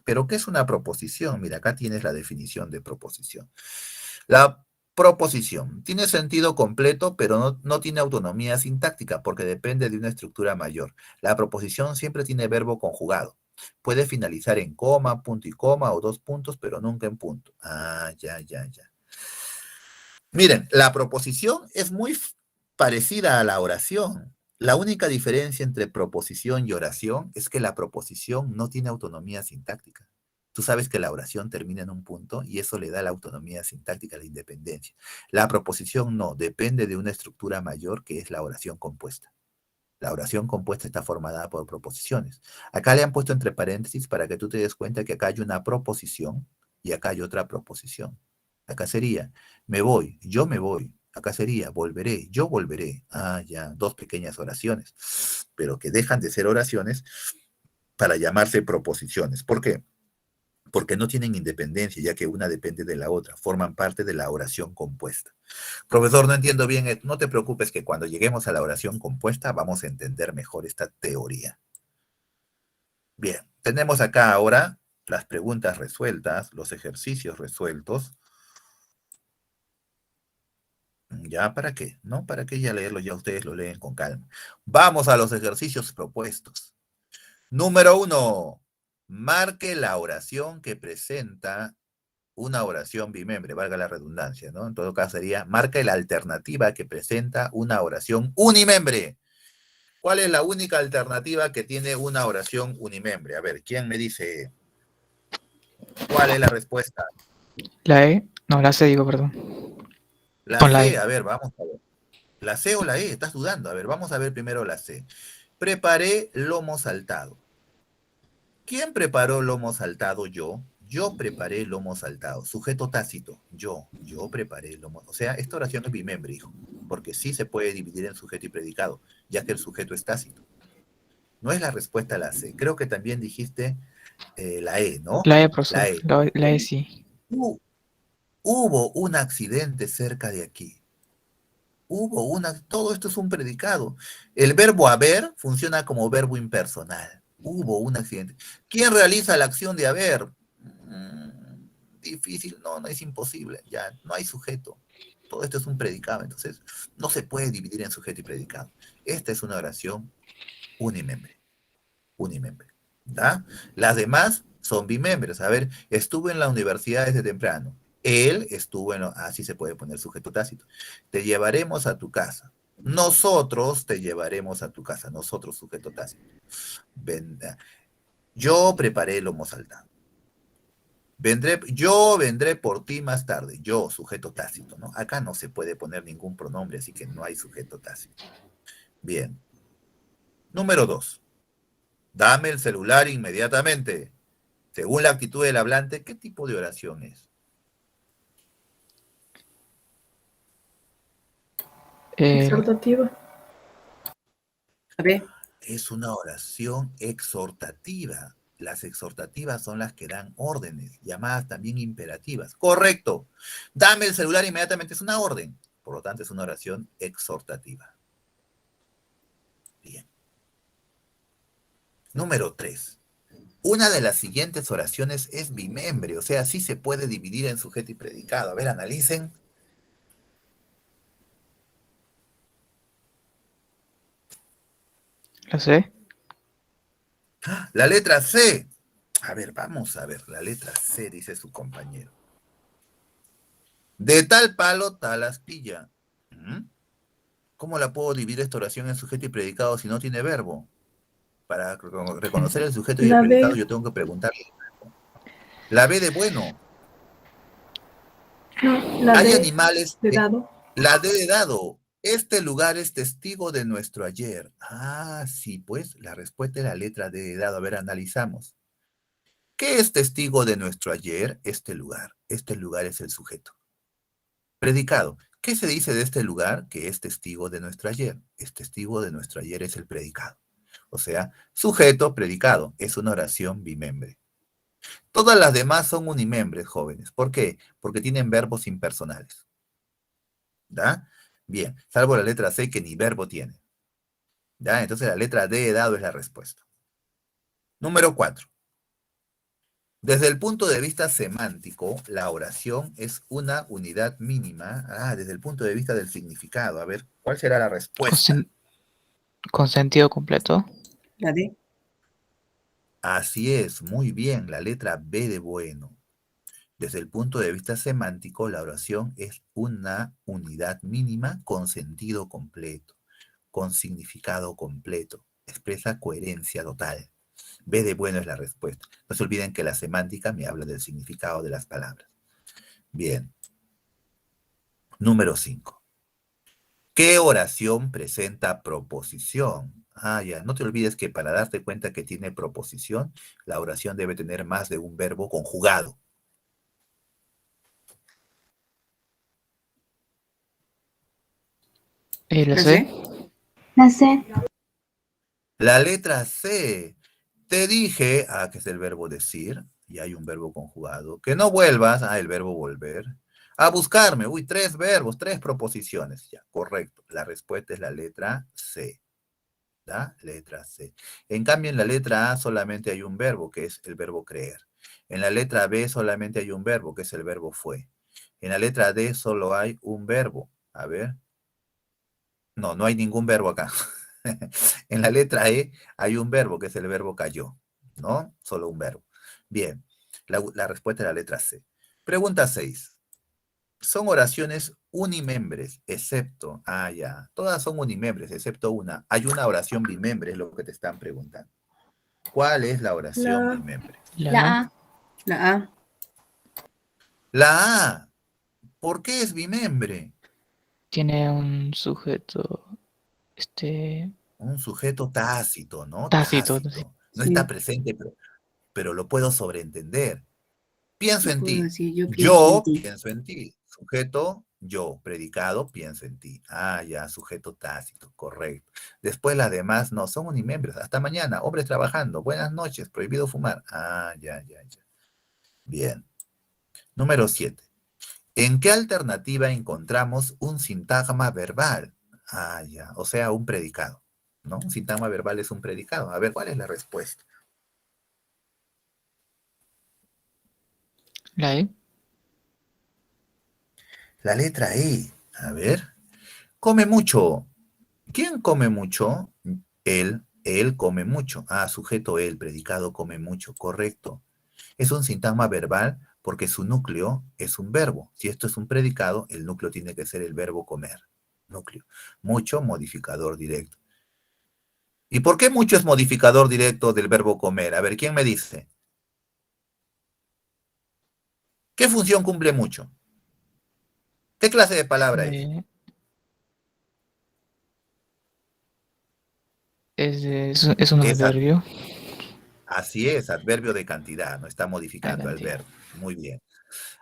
¿Pero qué es una proposición? Mira, acá tienes la definición de proposición. La proposición tiene sentido completo, pero no tiene autonomía sintáctica porque depende de una estructura mayor. La proposición siempre tiene verbo conjugado. Puede finalizar en coma, punto y coma o dos puntos, pero nunca en punto. Ya. Miren, la proposición es muy parecida a la oración. La única diferencia entre proposición y oración es que la proposición no tiene autonomía sintáctica. Tú sabes que la oración termina en un punto y eso le da la autonomía sintáctica, la independencia. La proposición no, depende de una estructura mayor que es la oración compuesta. La oración compuesta está formada por proposiciones. Acá le han puesto entre paréntesis para que tú te des cuenta que acá hay una proposición y acá hay otra proposición. Acá sería, me voy, yo me voy. Acá sería, volveré, yo volveré. Ya, dos pequeñas oraciones, pero que dejan de ser oraciones para llamarse proposiciones. ¿Por qué? Porque no tienen independencia, ya que una depende de la otra, forman parte de la oración compuesta. Profesor, no entiendo bien, no te preocupes que cuando lleguemos a la oración compuesta vamos a entender mejor esta teoría. Bien, tenemos acá ahora las preguntas resueltas, los ejercicios resueltos. ¿Ya para qué? ¿No? ¿Para qué ya leerlo? Ya ustedes lo leen con calma. Vamos a los ejercicios propuestos. Número 1. Marque la oración que presenta una oración bimembre, valga la redundancia, ¿no? En todo caso sería, marca la alternativa que presenta una oración unimembre. ¿Cuál es la única alternativa que tiene una oración unimembre? A ver, ¿quién me dice cuál es la respuesta? La E, no, la C digo, perdón. La Con la C, E. a ver, vamos a ver. ¿La C o la E? Estás dudando. A ver, vamos a ver primero la C. Preparé lomo saltado. ¿Quién preparó lomo saltado? Yo. Yo preparé lomo saltado. Sujeto tácito. Yo preparé lomo. O sea, esta oración es bimembre, hijo. Porque sí se puede dividir en sujeto y predicado, ya que el sujeto es tácito. No es la respuesta a la C. Creo que también dijiste la E, ¿no? La E, profesor. La E. La E sí. Hubo un accidente cerca de aquí. Todo esto es un predicado. El verbo haber funciona como verbo impersonal. Hubo un accidente. ¿Quién realiza la acción de haber? Difícil, no es imposible, ya, no hay sujeto. Todo esto es un predicado, entonces no se puede dividir en sujeto y predicado. Esta es una oración unimembre, unimembre, ¿da? Las demás son bimembres. A ver, estuve en la universidad desde temprano. Él estuvo así se puede poner sujeto tácito. Te llevaremos a tu casa. Nosotros te llevaremos a tu casa. Nosotros, sujeto tácito. Yo preparé el lomo saltado. Yo vendré por ti más tarde. Yo, sujeto tácito, ¿no? Acá no se puede poner ningún pronombre, así que no hay sujeto tácito. Bien. Número 2. Dame el celular inmediatamente. Según la actitud del hablante, ¿qué tipo de oración es? Exhortativa. A ver, Es una oración exhortativa. Las exhortativas son las que dan órdenes, llamadas también imperativas. Correcto. Dame el celular inmediatamente. Es una orden. Por lo tanto, es una oración exhortativa. Bien. Número 3. Una de las siguientes oraciones es bimembre, o sea, sí se puede dividir en sujeto y predicado. A ver, analicen. La C. La letra C. A ver, vamos a ver. La letra C, dice su compañero. De tal palo, tal astilla. ¿Cómo la puedo dividir esta oración en sujeto y predicado si no tiene verbo? Para reconocer el sujeto y el La predicado, B. yo tengo que preguntarle. La B de bueno. No, la Hay D animales. de dado. La D de dado. Este lugar es testigo de nuestro ayer. Ah, sí, pues la respuesta es la letra D de dado. A ver, analizamos. ¿Qué es testigo de nuestro ayer? Este lugar. Este lugar es el sujeto. Predicado. ¿Qué se dice de este lugar? Que es testigo de nuestro ayer. Es testigo de nuestro ayer es el predicado. O sea, sujeto, predicado. Es una oración bimembre. Todas las demás son unimembres, jóvenes. ¿Por qué? Porque tienen verbos impersonales. ¿Da? Bien, salvo la letra C que ni verbo tiene. ¿Ya? Entonces la letra D de dado es la respuesta. Número 4. Desde el punto de vista semántico, la oración es una unidad mínima. Desde el punto de vista del significado. A ver, ¿cuál será la Con, respuesta? con sentido completo. la D. Así es, muy bien, la letra B de bueno. Desde el punto de vista semántico, la oración es una unidad mínima con sentido completo, con significado completo. Expresa coherencia total. B de bueno es la respuesta. No se olviden que la semántica me habla del significado de las palabras. Bien. Número 5. ¿Qué oración presenta proposición? Ya, no te olvides que para darte cuenta que tiene proposición, la oración debe tener más de un verbo conjugado. La La C. C. La C. La letra C. Te dije, que es el verbo decir, y hay un verbo conjugado. Que no vuelvas, el verbo volver. A buscarme, 3 verbos, 3 proposiciones. Ya, correcto. La respuesta es la letra C. ¿Da? Letra C. En cambio, en la letra A solamente hay un verbo, que es el verbo creer. En la letra B solamente hay un verbo, que es el verbo fue. En la letra D solo hay un verbo. A ver. No hay ningún verbo acá. En la letra E hay un verbo, que es el verbo cayó, ¿no? Solo un verbo. Bien, la respuesta es la letra C. Pregunta 6. Son oraciones unimembres, excepto, ya, todas son unimembres, excepto una. Hay una oración bimembre, es lo que te están preguntando. ¿Cuál es la oración La bimembre? La A. La A. La A. ¿Por qué es bimembre? tiene un sujeto, Un sujeto tácito, ¿no? tácito, sí. Tácito. No está Sí. presente, pero lo puedo sobreentender. Pienso No en puedo ti. decir, yo pienso en Yo ti. pienso en ti. Sujeto, yo. Predicado, pienso en ti. Ya, sujeto tácito, correcto. Después las demás no, son unimiembros. Hasta mañana, hombres trabajando. Buenas noches, prohibido fumar. Ya. Bien. Número 7. ¿En qué alternativa encontramos un sintagma verbal? Ya, o sea, un predicado, ¿no? Un sintagma verbal es un predicado. A ver, ¿cuál es la respuesta? La E. La letra E. A ver. Come mucho. ¿Quién come mucho? Él come mucho. Sujeto él, predicado come mucho, correcto. Es un sintagma verbal porque su núcleo es un verbo. Si esto es un predicado, el núcleo tiene que ser el verbo comer. Núcleo. Mucho, modificador directo. ¿Y por qué mucho es modificador directo del verbo comer? A ver, ¿quién me dice? ¿Qué función cumple mucho? ¿Qué clase de palabra es? eh, es un Es adverbio. así es, adverbio de cantidad, no está La modificando el cantidad. verbo. Muy bien.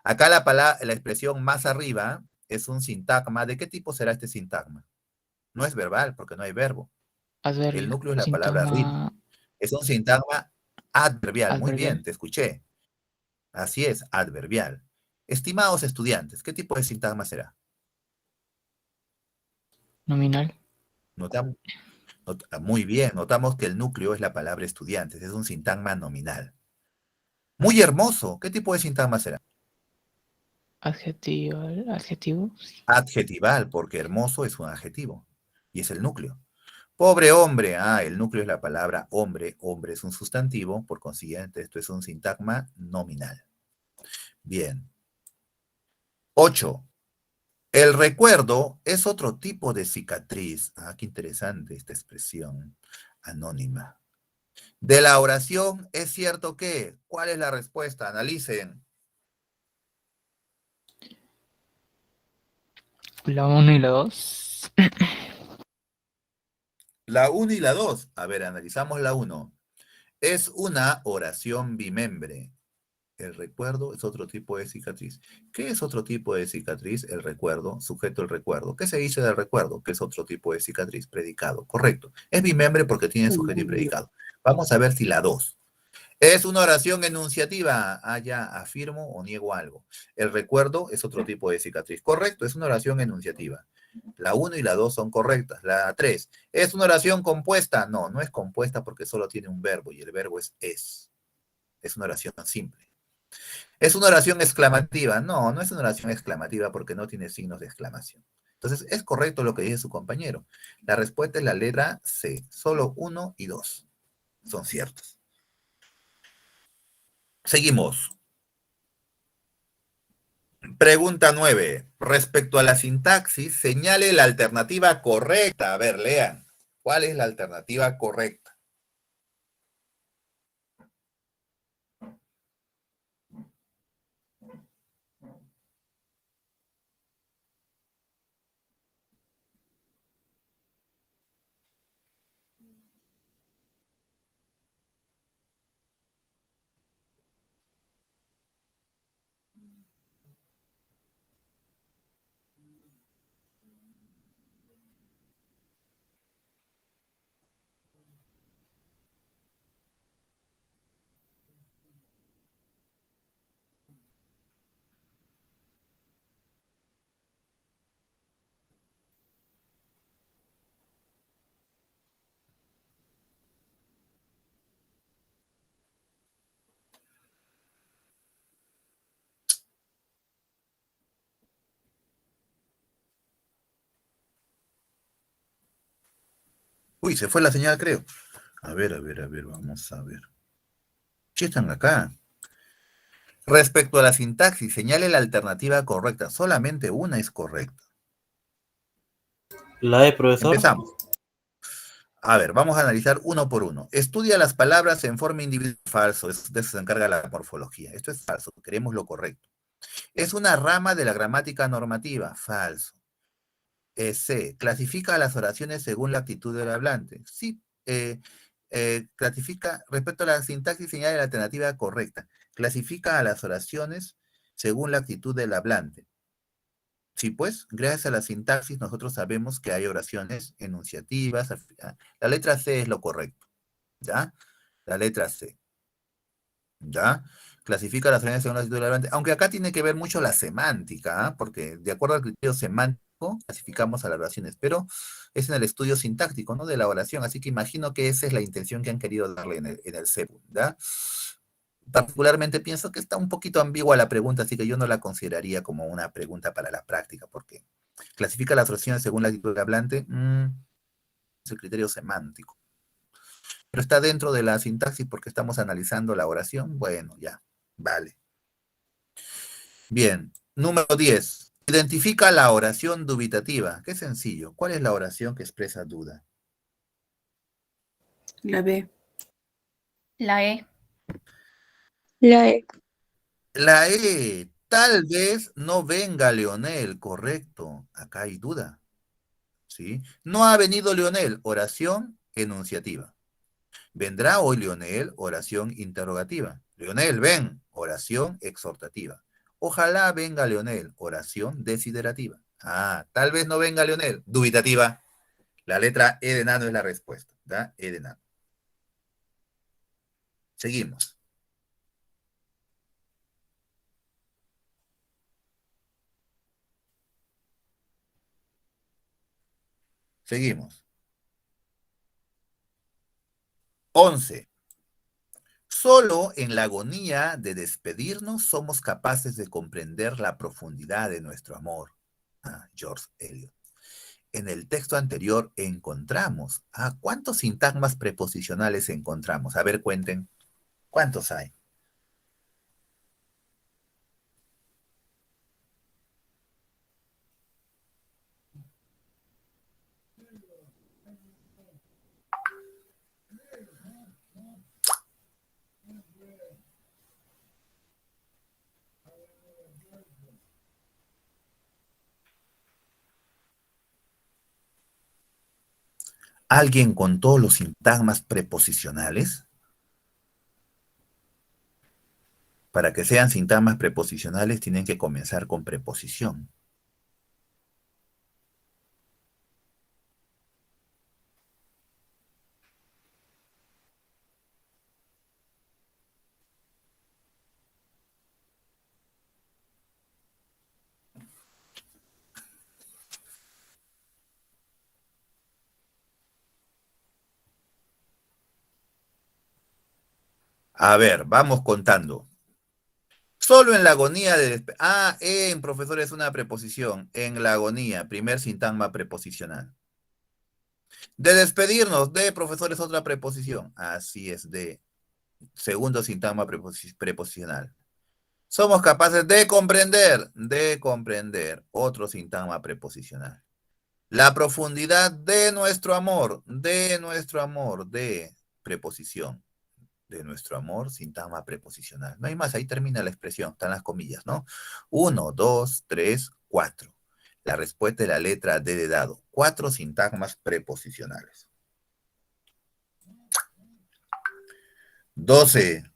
Acá la expresión más arriba es un sintagma. ¿De qué tipo será este sintagma? No es verbal porque no hay verbo. El Adverbio. núcleo es la palabra ritmo. Sintagma Es un sintagma adverbial. Muy adverbial. bien, te escuché. Así es, adverbial. Estimados estudiantes, ¿qué tipo de sintagma será? Nominal. Notamos, muy bien, notamos que el núcleo es la palabra estudiantes, es un sintagma nominal. Muy hermoso, ¿qué tipo de sintagma será? Adjetivo. Adjetivo. Sí. Adjetival, porque hermoso es un adjetivo y es el núcleo. Pobre hombre, el núcleo es la palabra hombre, hombre es un sustantivo, por consiguiente esto es un sintagma nominal. Bien. 8. El recuerdo es otro tipo de cicatriz. Qué interesante esta expresión anónima. De la oración, ¿es cierto que? ¿Cuál es la respuesta? Analicen. La 1 y la 2. La 1 y la 2. A ver, analizamos la 1. Es una oración bimembre. El recuerdo es otro tipo de cicatriz. ¿Qué es otro tipo de cicatriz? El recuerdo, sujeto el recuerdo. ¿Qué se dice del recuerdo? ¿Qué es otro tipo de cicatriz? Predicado. Correcto. Es bimembre porque tiene sujeto y predicado. Vamos a ver si la 2. Es una oración enunciativa. Ya afirmo o niego algo. El recuerdo es otro tipo de cicatriz. Correcto, es una oración enunciativa. La 1 y la 2 son correctas. La 3. ¿Es una oración compuesta? No, no es compuesta porque solo tiene un verbo y el verbo es es. Es una oración simple. ¿Es una oración exclamativa? No, no es una oración exclamativa porque no tiene signos de exclamación. Entonces, es correcto lo que dice su compañero. La respuesta es la letra C. Solo 1 y 2 son ciertos. Seguimos. Pregunta 9. Respecto a la sintaxis, señale la alternativa correcta. A ver, lean. ¿Cuál es la alternativa correcta? Uy, se fue la señal, creo. A ver, vamos a ver. Sí están acá. Respecto a la sintaxis, señale la alternativa correcta. Solamente una es correcta. La E, profesor. Empezamos. A ver, vamos a analizar uno por uno. Estudia las palabras en forma individual. Falso, de eso se encarga la morfología. Esto es falso, queremos lo correcto. Es una rama de la gramática normativa. Falso. C. Clasifica las oraciones según la actitud del hablante. Sí. Clasifica, respecto a la sintaxis, señala la alternativa correcta. Clasifica a las oraciones según la actitud del hablante. Sí, pues, gracias a la sintaxis nosotros sabemos que hay oraciones enunciativas. La letra C es lo correcto, ¿ya? La letra C, ¿ya? Clasifica las oraciones según la actitud del hablante, aunque acá tiene que ver mucho la semántica, ¿ah? Porque de acuerdo al criterio semántico clasificamos a las oraciones, pero es en el estudio sintáctico, ¿no? De la oración, así que imagino que esa es la intención que han querido darle en el CEPU, ¿ya? Particularmente pienso que está un poquito ambigua la pregunta, así que yo no la consideraría como una pregunta para la práctica, porque clasifica las oraciones según la actitud del hablante, es el criterio semántico. Pero está dentro de la sintaxis porque estamos analizando la oración, bueno, ya, vale. Bien, número 10. Identifica la oración dubitativa. Qué sencillo. ¿Cuál es la oración que expresa duda? La B. La E. La E. La E. Tal vez no venga Leonel, correcto. Acá hay duda. ¿Sí? No ha venido Leonel, oración enunciativa. Vendrá hoy Leonel, oración interrogativa. Leonel, ven, oración exhortativa. Ojalá venga Leonel, oración desiderativa. Ah, tal vez no venga Leonel, dubitativa. La letra E de nano es la respuesta. ¿Da? E de nano. Seguimos. Seguimos. 11. Solo en la agonía de despedirnos somos capaces de comprender la profundidad de nuestro amor. Ah, George Eliot. En el texto anterior encontramos. Ah, ¿cuántos sintagmas preposicionales encontramos? A ver, cuenten. ¿Cuántos hay? ¿Alguien contó los sintagmas preposicionales? Para que sean sintagmas preposicionales tienen que comenzar con preposición. A ver, vamos contando. Solo en la agonía de... en, profesor, es una preposición. En la agonía, primer sintagma preposicional. De despedirnos, de, profesor, es otra preposición. Así es, de. Segundo sintagma preposicional. Somos capaces de comprender, otro sintagma preposicional. La profundidad de nuestro amor, de preposición. De nuestro amor, sintagma preposicional. No hay más, ahí termina la expresión, están las comillas, ¿no? 1, 2, 3, 4. La respuesta es la letra D de dado. 4 sintagmas preposicionales. 12.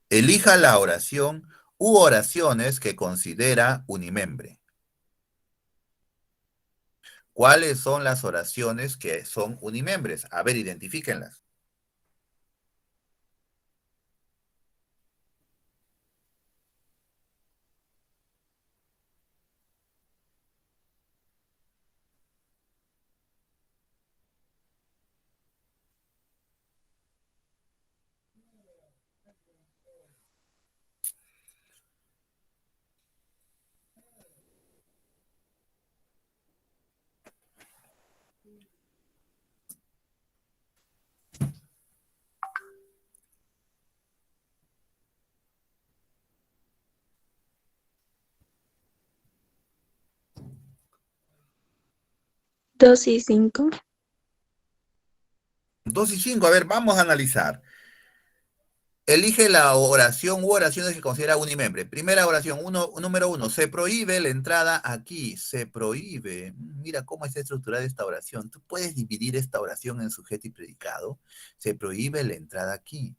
Elija la oración u oraciones que considera unimembre. ¿Cuáles son las oraciones que son unimembres? A ver, identifíquenlas. 2 y 5. 2 y 5, a ver, vamos a analizar. Elige la oración u oraciones que considera unimembre. Primera oración, número 1, se prohíbe la entrada aquí, se prohíbe. Mira cómo está estructurada esta oración. Tú puedes dividir esta oración en sujeto y predicado. Se prohíbe la entrada aquí.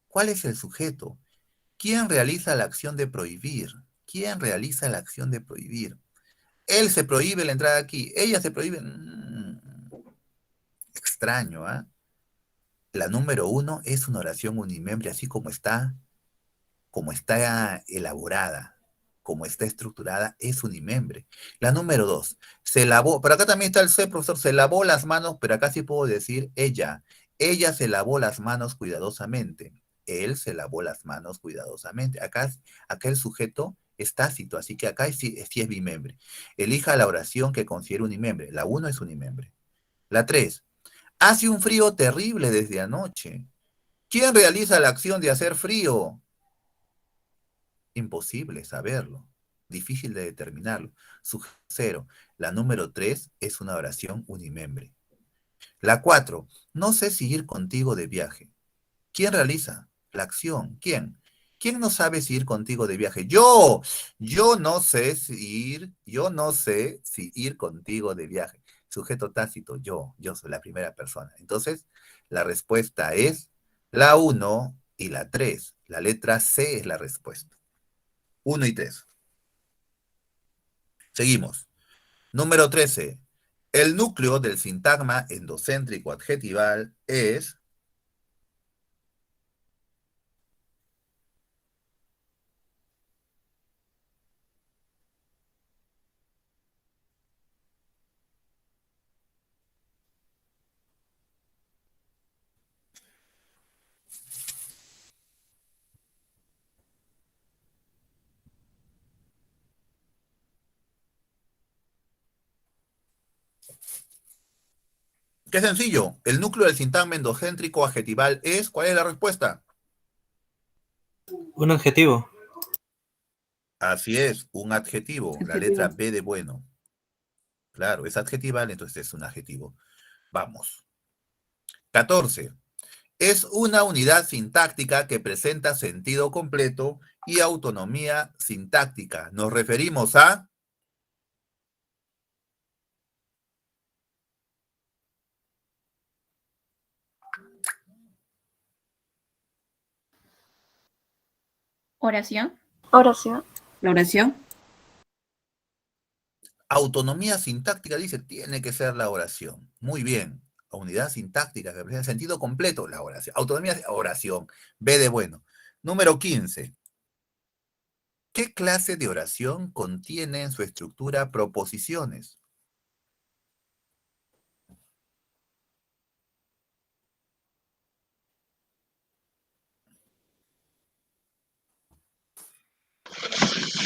¿Cuál es el sujeto? ¿Quién realiza la acción de prohibir? ¿Quién realiza la acción de prohibir? Él se prohíbe la entrada aquí, ella se prohíbe. Extraño, ¿ah? La número 1 es una oración unimembre, así como está elaborada, como está estructurada, es unimembre. La número 2, se lavó, pero acá también está el C, profesor, se lavó las manos, pero acá sí puedo decir ella. Ella se lavó las manos cuidadosamente. Él se lavó las manos cuidadosamente. Acá el sujeto es tácito, así que acá sí es bimembre. Elija la oración que considere unimembre. La 1 es unimembre. La 3, hace un frío terrible desde anoche. ¿Quién realiza la acción de hacer frío? Imposible saberlo, difícil de determinarlo. Sujeto 0. La número 3 es una oración unimembre. La 4, no sé si ir contigo de viaje. ¿Quién realiza la acción? ¿Quién? ¿Quién no sabe si ir contigo de viaje? Yo no sé si ir contigo de viaje. Sujeto tácito, yo soy la primera persona. Entonces, la respuesta es la 1 y la 3. La letra C es la respuesta. 1 y 3. Seguimos. Número 13. El núcleo del sintagma endocéntrico adjetival es... Qué sencillo. El núcleo del sintagma endocéntrico adjetival es... ¿Cuál es la respuesta? Un adjetivo. Así es, un adjetivo. La letra Adjetivo. B de bueno. Claro, es adjetival, entonces es un adjetivo. Vamos. 14. Es una unidad sintáctica que presenta sentido completo y autonomía sintáctica. Nos referimos a... Oración. Oración. La oración. Autonomía sintáctica, dice, tiene que ser la oración. Muy bien. Unidad sintáctica que presenta sentido completo, la oración. Autonomía, oración. B de bueno. Número 15. ¿Qué clase de oración contiene en su estructura proposiciones?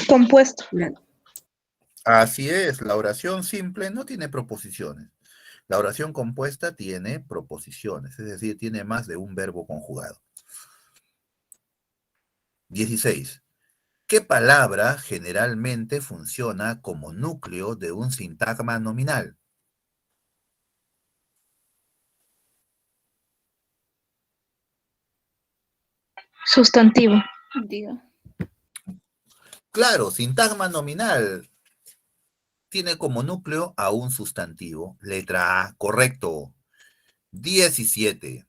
Compuesto. Así es, la oración simple no tiene proposiciones. La oración compuesta tiene proposiciones, es decir, tiene más de un verbo conjugado. 16. ¿Qué palabra generalmente funciona como núcleo de un sintagma nominal? Sustantivo. Diga. Claro, sintagma nominal tiene como núcleo a un sustantivo. Letra A, correcto. 17.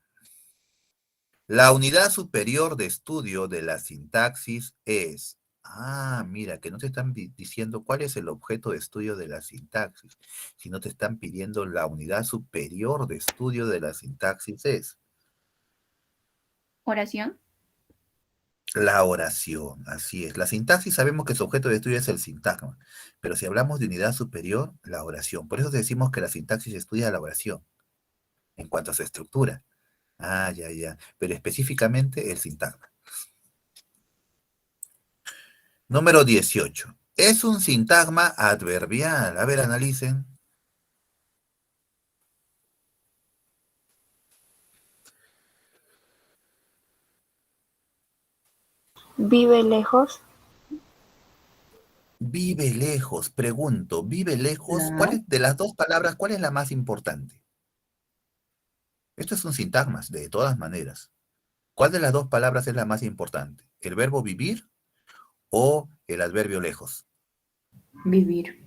La unidad superior de estudio de la sintaxis es... Ah, mira, que no te están diciendo cuál es el objeto de estudio de la sintaxis, sino te están pidiendo la unidad superior de estudio de la sintaxis es... Oración. La oración, así es. La sintaxis sabemos que su objeto de estudio es el sintagma, pero si hablamos de unidad superior, la oración. Por eso decimos que la sintaxis estudia la oración en cuanto a su estructura. Ah, ya, ya. Pero específicamente el sintagma. Número 18. Es un sintagma adverbial. A ver, analicen. Vive lejos. Vive lejos, pregunto, vive lejos, La, de las dos palabras, cuál es la más importante? Esto es un sintagma, de todas maneras. ¿Cuál de las dos palabras es la más importante? ¿El verbo vivir o el adverbio lejos? vivir.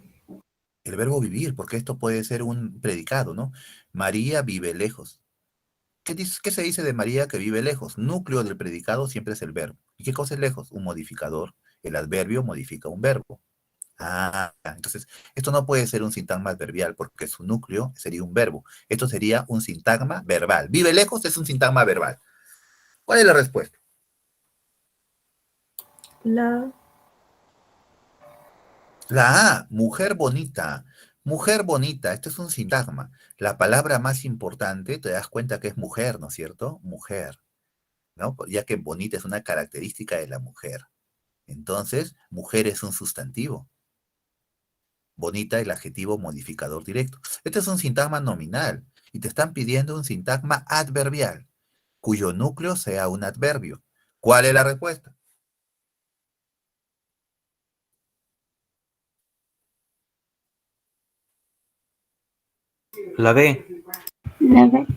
El verbo vivir, porque esto puede ser un predicado, ¿no? María vive lejos. ¿Qué se dice de María que vive lejos? Núcleo del predicado siempre es el verbo. ¿Y qué cosa es lejos? Un modificador. El adverbio modifica un verbo. Ah, entonces, esto no puede ser un sintagma adverbial porque su núcleo sería un verbo. Esto sería un sintagma verbal. Vive lejos es un sintagma verbal. ¿Cuál es la respuesta? La La A, mujer bonita. Mujer bonita, esto es un sintagma. La palabra más importante, te das cuenta que es mujer, ¿no es cierto? Mujer, ¿no? Ya que bonita es una característica de la mujer. Entonces, mujer es un sustantivo. Bonita el adjetivo modificador directo. Este es un sintagma nominal y te están pidiendo un sintagma adverbial, cuyo núcleo sea un adverbio. ¿Cuál es la respuesta? La B. La B.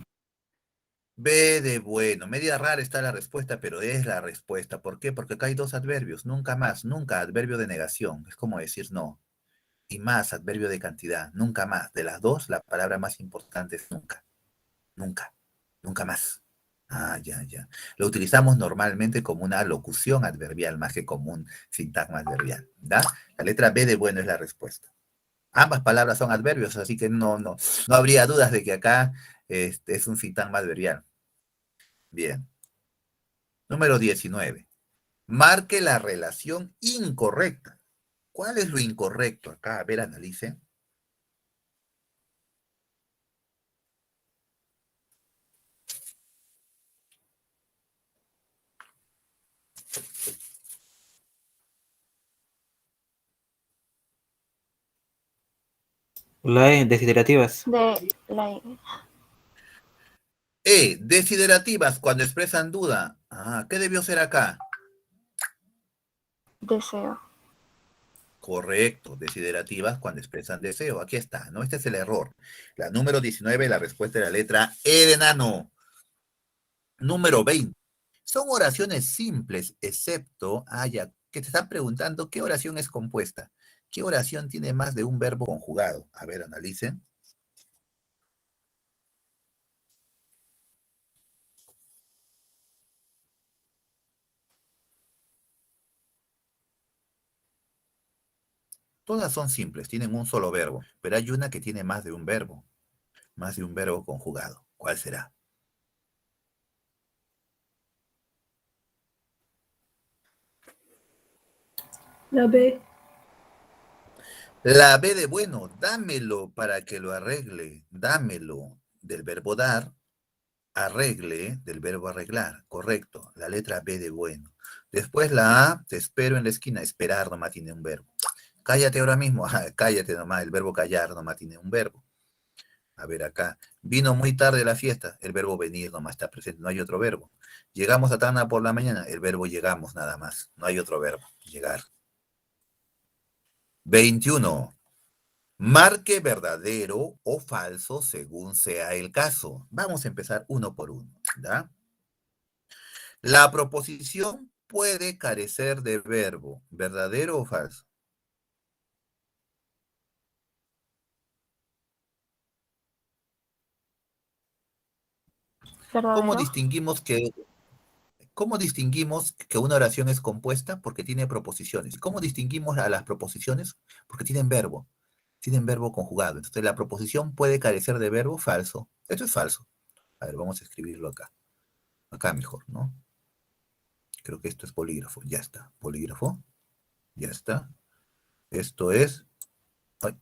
B de bueno. Media rara está la respuesta, pero es la respuesta. ¿Por qué? Porque acá hay dos adverbios, nunca más, nunca adverbio de negación. Es como decir no. Y más adverbio de cantidad, nunca más. De las dos, la palabra más importante es nunca. Nunca. Nunca más. Ah, ya, ya. Lo utilizamos normalmente como una locución adverbial más que como un sintagma adverbial. ¿Da? La letra B de bueno es la respuesta. Ambas palabras son adverbios, así que no habría dudas de que acá es un sintagma adverbial. Bien. Número 19. Marque la relación incorrecta. ¿Cuál es lo incorrecto acá? A ver, analice. La E. Desiderativas. De la E. Desiderativas cuando expresan duda. Ah, ¿qué debió ser acá? Deseo. Correcto, desiderativas cuando expresan deseo. Aquí está, ¿no? Este es el error. La número 19, la respuesta es la letra E de enano. Número 20. Son oraciones simples, excepto haya que te están preguntando qué oración es compuesta. ¿Qué oración tiene más de un verbo conjugado? A ver, analicen. Todas son simples, tienen un solo verbo, pero hay una que tiene más de un verbo conjugado. ¿Cuál será? La B. La B de bueno, dámelo para que lo arregle. Dámelo del verbo dar, arregle del verbo arreglar. Correcto, la letra B de bueno. Después la A, te espero en la esquina. Esperar nomás tiene un verbo. Cállate ahora mismo. Cállate nomás, el verbo callar nomás tiene un verbo. A ver acá. Vino muy tarde a la fiesta. El verbo venir nomás está presente, no hay otro verbo. Llegamos a Tana por la mañana. El verbo llegamos nada más. No hay otro verbo. Llegar. 21. Marque verdadero o falso según sea el caso. Vamos a empezar uno por uno, ¿ya? La proposición puede carecer de verbo, verdadero o falso. ¿Cómo Verdadero. distinguimos que una oración es compuesta? Porque tiene proposiciones. ¿Cómo distinguimos a las proposiciones? Porque tienen verbo conjugado. Entonces la proposición puede carecer de verbo, falso. Esto es falso. A ver, vamos a escribirlo acá. Acá mejor, ¿no? Creo que esto es polígrafo. Ya está. Polígrafo. Ya está. Esto es. Ay,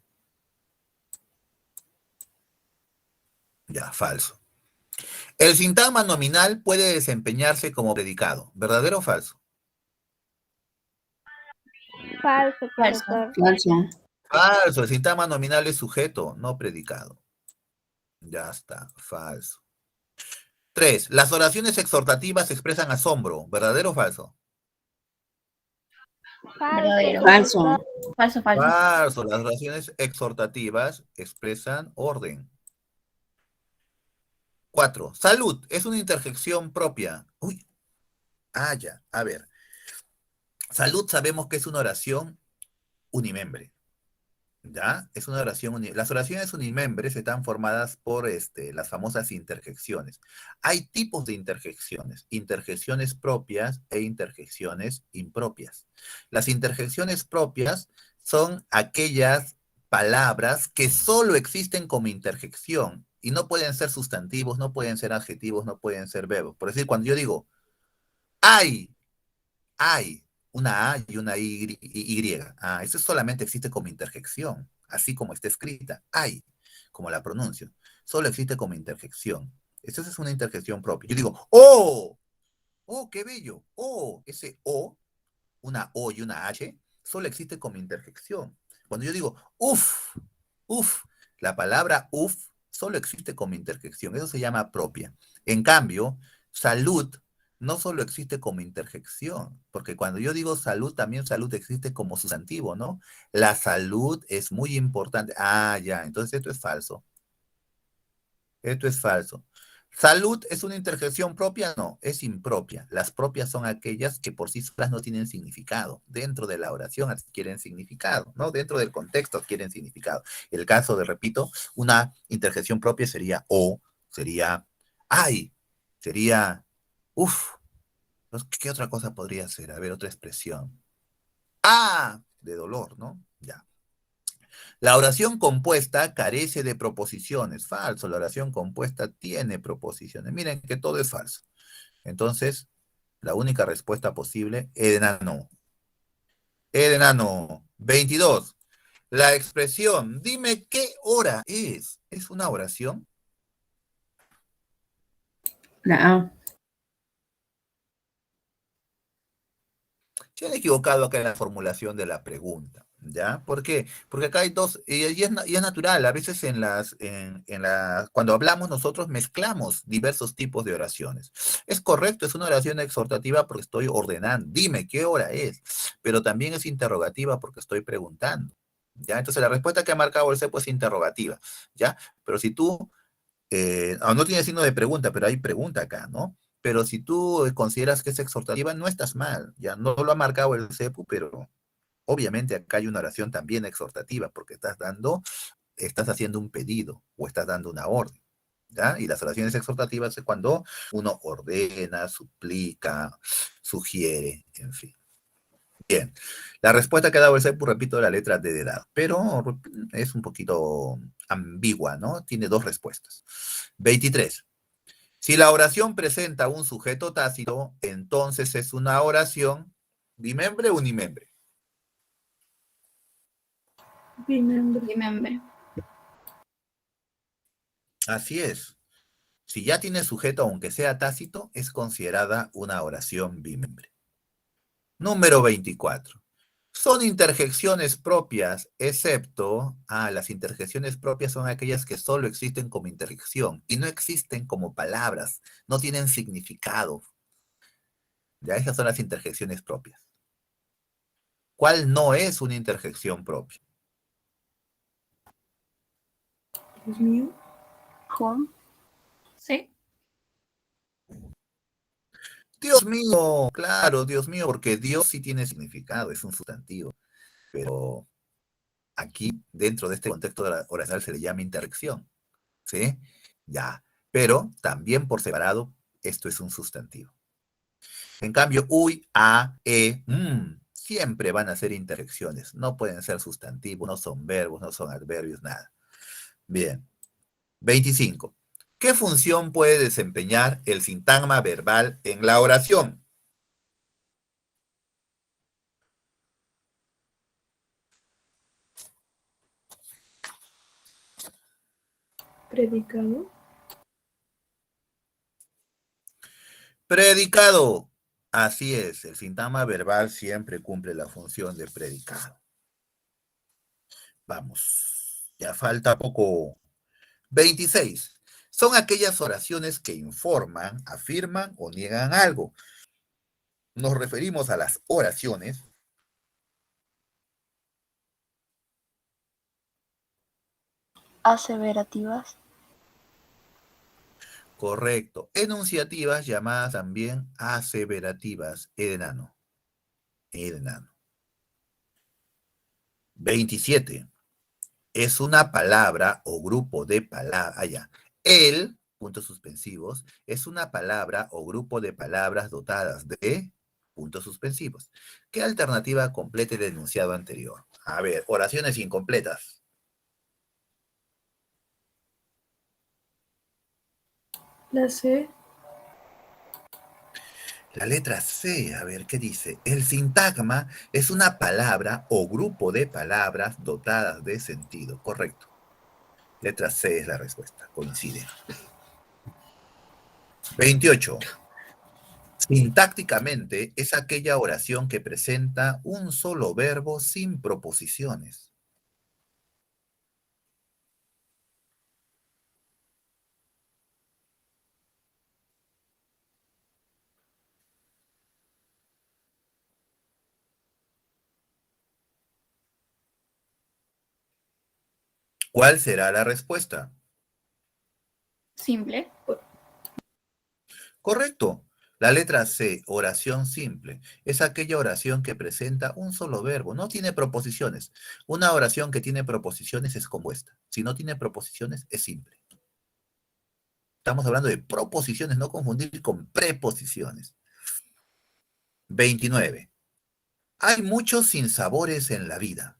ya, falso. El sintagma nominal puede desempeñarse como predicado. ¿Verdadero o falso? Falso, Falso. profesor. Falso. Falso. El sintagma nominal es sujeto, no predicado. Ya está. Falso. 3. Las oraciones exhortativas expresan asombro. ¿Verdadero o falso? Verdadero. Falso. Falso, falso. Falso. Las oraciones exhortativas expresan orden. 4. Salud. Es una interjección propia. Uy. Ah, ya. A ver. Salud sabemos que es una oración unimembre. ¿Ya? Es una oración Las oraciones unimembres están formadas por las famosas interjecciones. Hay tipos de interjecciones propias e interjecciones impropias. Las interjecciones propias son aquellas palabras que solo existen como interjección y no pueden ser sustantivos, no pueden ser adjetivos, no pueden ser verbos. Por decir, cuando yo digo, hay una A y una Y. Eso solamente existe como interjección, así como está escrita. Hay, como la pronuncio. Solo existe como interjección. Esa es una interjección propia. Yo digo, ¡oh! ¡Oh, qué bello! ¡Oh! Ese O, una O y una H, solo existe como interjección. Cuando yo digo, ¡uf! ¡Uf! La palabra uf solo existe como interjección. Eso se llama propia. En cambio, salud no solo existe como interjección, porque cuando yo digo salud, también salud existe como sustantivo, ¿no? La salud es muy importante. Ah, ya, entonces esto es falso. Esto es falso. ¿Salud es una interjección propia? No, es impropia. Las propias son aquellas que por sí solas no tienen significado. Dentro de la oración adquieren significado, ¿no? Dentro del contexto adquieren significado. El caso de, repito, una interjección propia sería o, sería ay, sería uf. ¿Qué otra cosa podría ser? A ver, otra expresión. Ah, de dolor, ¿no? Ya. La oración compuesta carece de proposiciones. Falso, la oración compuesta tiene proposiciones. Miren que todo es falso. Entonces, la única respuesta posible, Edna no. Edna no. 22. La expresión, dime qué hora ¿es una oración? La A. Se han equivocado acá en la formulación de la pregunta, ¿ya? ¿Por qué? Porque acá hay dos, y es natural, a veces cuando hablamos nosotros mezclamos diversos tipos de oraciones. Es correcto, es una oración exhortativa porque estoy ordenando, dime qué hora es, pero también es interrogativa porque estoy preguntando, ¿ya? Entonces la respuesta que ha marcado el cepo es interrogativa, ¿ya? Pero si tú no tiene signo de pregunta, pero hay pregunta acá, ¿no? Pero si tú consideras que es exhortativa, no estás mal, ya no lo ha marcado el CEPU, pero obviamente acá hay una oración también exhortativa, porque estás haciendo un pedido o estás dando una orden, ¿ya? Y las oraciones exhortativas es cuando uno ordena, suplica, sugiere, en fin. Bien, la respuesta que ha dado el CEPU, repito, la letra D de edad, pero es un poquito ambigua, ¿no? Tiene dos respuestas. 23. Si la oración presenta un sujeto tácito, entonces es una oración bimembre o unimembre. Bimembre. Así es. Si ya tiene sujeto, aunque sea tácito, es considerada una oración bimembre. Número 24. Son interjecciones propias, excepto, las interjecciones propias son aquellas que solo existen como interjección y no existen como palabras, no tienen significado. Ya esas son las interjecciones propias. ¿Cuál no es una interjección propia? Dios mío. Juan. Sí. Dios mío, claro, Dios mío, porque Dios sí tiene significado, es un sustantivo, pero aquí, dentro de este contexto oracional, se le llama interjección, ¿sí? Ya, pero también por separado, esto es un sustantivo. En cambio, uy, a, siempre van a ser interjecciones, no pueden ser sustantivos, no son verbos, no son adverbios, nada. Bien, 25. ¿Qué función puede desempeñar el sintagma verbal en la oración? Predicado. Predicado. Así es, el sintagma verbal siempre cumple la función de predicado. Vamos, ya falta poco. 26. Son aquellas oraciones que informan, afirman o niegan algo. Nos referimos a las oraciones Aseverativas. Correcto. Enunciativas llamadas también aseverativas. E de enano. E de enano. 27. Es una palabra o grupo de palabras. Allá. El, puntos suspensivos, es una palabra o grupo de palabras dotadas de puntos suspensivos. ¿Qué alternativa completa el enunciado anterior? A ver, oraciones incompletas. La C. La letra C, a ver, ¿qué dice? El sintagma es una palabra o grupo de palabras dotadas de sentido. Correcto. Letra C es la respuesta. Coincide. 28. Sintácticamente es aquella oración que presenta un solo verbo sin proposiciones. ¿Cuál será la respuesta? Simple. Correcto. La letra C, oración simple, es aquella oración que presenta un solo verbo, no tiene proposiciones. Una oración que tiene proposiciones es compuesta. Si no tiene proposiciones, es simple. Estamos hablando de proposiciones, no confundir con preposiciones. 29. Hay muchos sinsabores en la vida.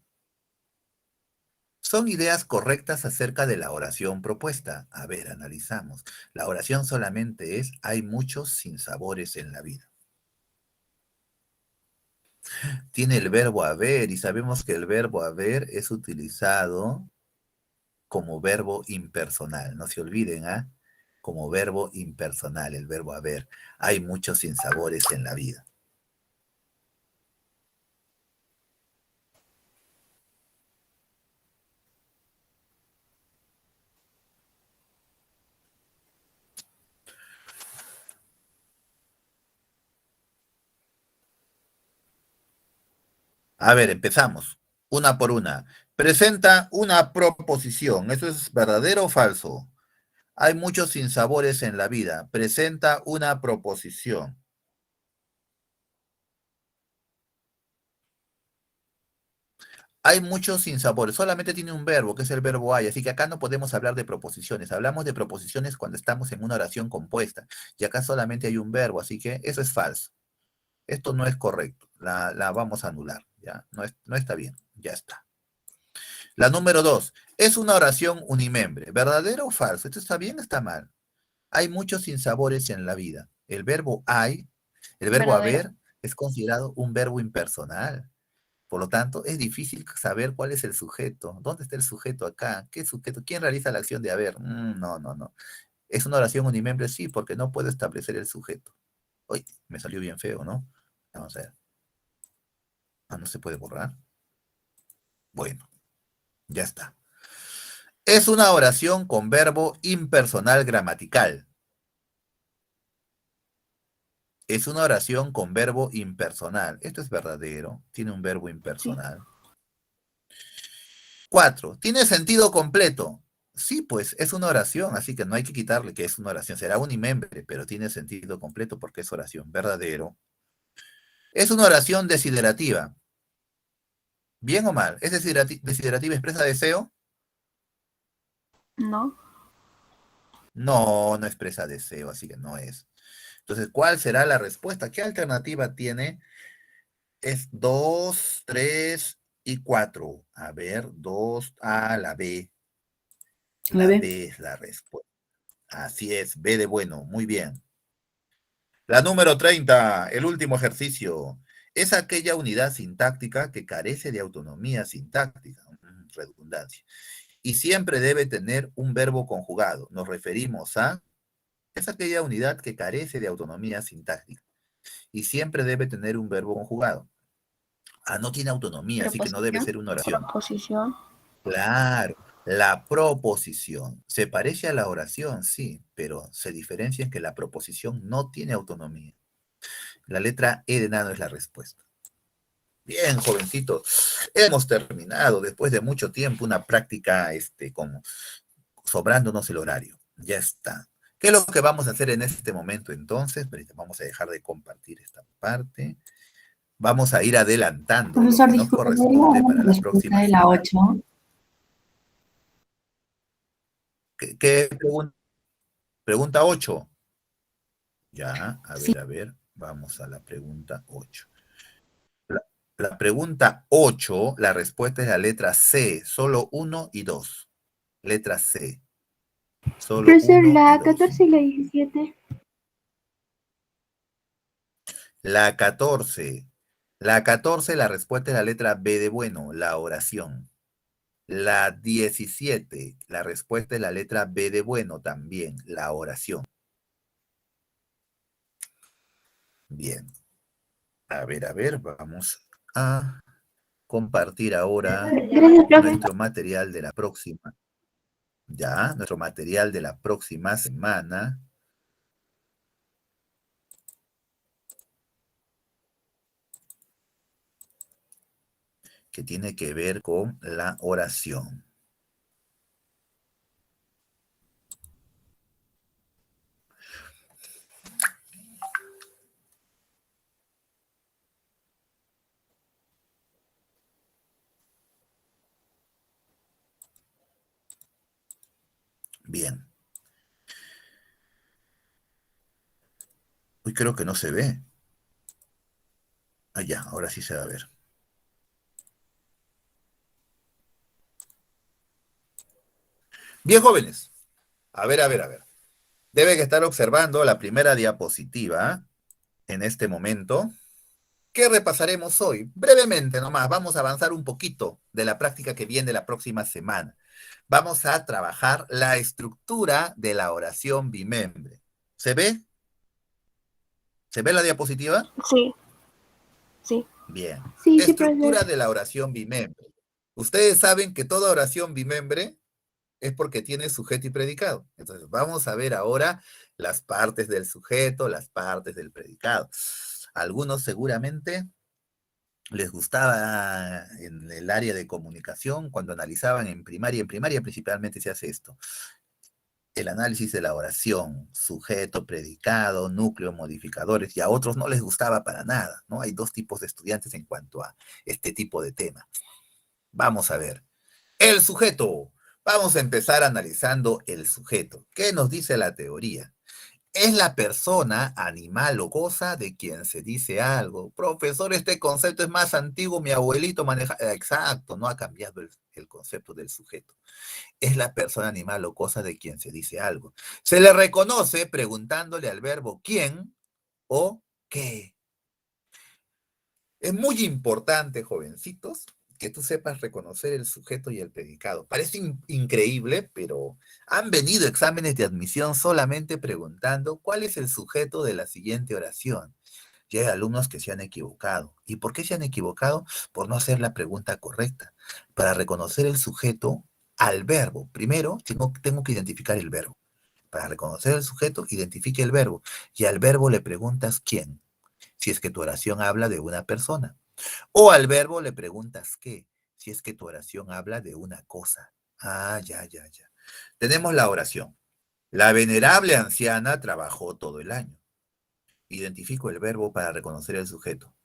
Son ideas correctas acerca de la oración propuesta. A ver, analizamos. La oración solamente es, hay muchos sinsabores en la vida. Tiene el verbo haber y sabemos que el verbo haber es utilizado como verbo impersonal. No se olviden, ¿ah? Como verbo impersonal, el verbo haber. Hay muchos sinsabores en la vida. A ver, empezamos. Una por una. Presenta una proposición. ¿Eso es verdadero o falso? Hay muchos sinsabores en la vida. Presenta una proposición. Hay muchos sinsabores. Solamente tiene un verbo, que es el verbo hay. Así que acá no podemos hablar de proposiciones. Hablamos de proposiciones cuando estamos en una oración compuesta. Y acá solamente hay un verbo. Así que eso es falso. Esto no es correcto. La vamos a anular. ¿Ya? No está bien. Ya está. La número 2. Es una oración unimembre. ¿Verdadero o falso? ¿Esto está bien o está mal? Hay muchos sinsabores en la vida. El verbo Verdadero. haber, es considerado un verbo impersonal. Por lo tanto, es difícil saber cuál es el sujeto. ¿Dónde está el sujeto acá? ¿Qué sujeto? ¿Quién realiza la acción de haber? No. ¿Es una oración unimembre? Sí, porque no puedo establecer el sujeto. Uy, me salió bien feo, ¿no? Vamos a ver. Ah, no se puede borrar. Bueno, ya está. Es una oración con verbo impersonal gramatical. Es una oración con verbo impersonal. Esto es verdadero. Tiene un verbo Sí. impersonal. 4. ¿Tiene sentido completo? Sí, pues es una oración, así que no hay que quitarle que es una oración. Será unimembre, pero tiene sentido completo porque es oración. Verdadero. Es una oración desiderativa. ¿Bien o mal? ¿Es desiderativa expresa deseo? No. No expresa deseo, así que no es. Entonces, ¿cuál será la respuesta? ¿Qué alternativa tiene? Es 2, 3 y 4. A ver, 2 a la B. La La B. B es la respuesta. Así es, B de bueno, muy bien. La número 30, el último ejercicio, es aquella unidad sintáctica que carece de autonomía sintáctica, redundancia, y siempre debe tener un verbo conjugado. Nos referimos a, es aquella unidad que carece de autonomía sintáctica, y siempre debe tener un verbo conjugado. Ah, no tiene autonomía, así que no debe Preposición. ser una oración. Proposición. Claro, la proposición. Se parece a la oración, sí, pero se diferencia en que la proposición no tiene autonomía. La letra E de nano es la respuesta. Bien, jovencitos. Hemos terminado después de mucho tiempo una práctica, como sobrándonos el horario. Ya está. ¿Qué es lo que vamos a hacer en este momento entonces? Ahorita vamos a dejar de compartir esta parte. Vamos a ir adelantando lo Profesor, que nos disculpe, ¿podría corresponde darme para la la respuesta próxima de la semana. 8? ¿Qué pregunta? Pregunta 8. Ya, a ver, vamos a la pregunta 8. La pregunta 8, la respuesta es la letra C, solo 1 y 2. Letra C, solo Profesor, 1 y la 2. 14 y la 17. La 14. La 14, la respuesta es la letra B de bueno, la oración. La 17, la respuesta es la letra B de bueno también, la oración. Bien. A ver, vamos a compartir ahora Gracias, profe. nuestro material de la próxima. Ya, nuestro material de la próxima semana, que tiene que ver con la oración. Bien. Hoy creo que no se ve. Ah, ya, ahora sí se va a ver. Bien, jóvenes. A ver. Deben estar observando la primera diapositiva en este momento. ¿Qué repasaremos hoy? Brevemente nomás, vamos a avanzar un poquito de la práctica que viene la próxima semana. Vamos a trabajar la estructura de la oración bimembre. ¿Se ve? ¿Se ve la diapositiva? Sí, sí. Bien. Sí, sí, profesor. Estructura de la oración bimembre. Ustedes saben que toda oración bimembre es porque tiene sujeto y predicado. Entonces, vamos a ver ahora las partes del sujeto, las partes del predicado. Algunos seguramente les gustaba en el área de comunicación, cuando analizaban en primaria principalmente se hace esto, el análisis de la oración, sujeto, predicado, núcleo, modificadores, y a otros no les gustaba para nada, ¿no? Hay dos tipos de estudiantes en cuanto a este tipo de tema. Vamos a ver. El sujeto. Vamos a empezar analizando el sujeto. ¿Qué nos dice la teoría? Es la persona, animal o cosa de quien se dice algo. Profesor, este concepto es más antiguo, mi abuelito maneja. Exacto, no ha cambiado el concepto del sujeto. Es la persona, animal o cosa de quien se dice algo. Se le reconoce preguntándole al verbo quién o qué. Es muy importante, jovencitos, que tú sepas reconocer el sujeto y el predicado. Parece increíble, pero han venido exámenes de admisión solamente preguntando cuál es el sujeto de la siguiente oración. Y hay alumnos que se han equivocado. ¿Y por qué se han equivocado? Por no hacer la pregunta correcta. Para reconocer el sujeto al verbo, primero tengo que identificar el verbo. Para reconocer el sujeto, identifique el verbo. Y al verbo le preguntas quién, si es que tu oración habla de una persona. O al verbo le preguntas qué, si es que tu oración habla de una cosa. Ah, ya. Tenemos la oración. La venerable anciana trabajó todo el año. Identifico el verbo para reconocer el sujeto.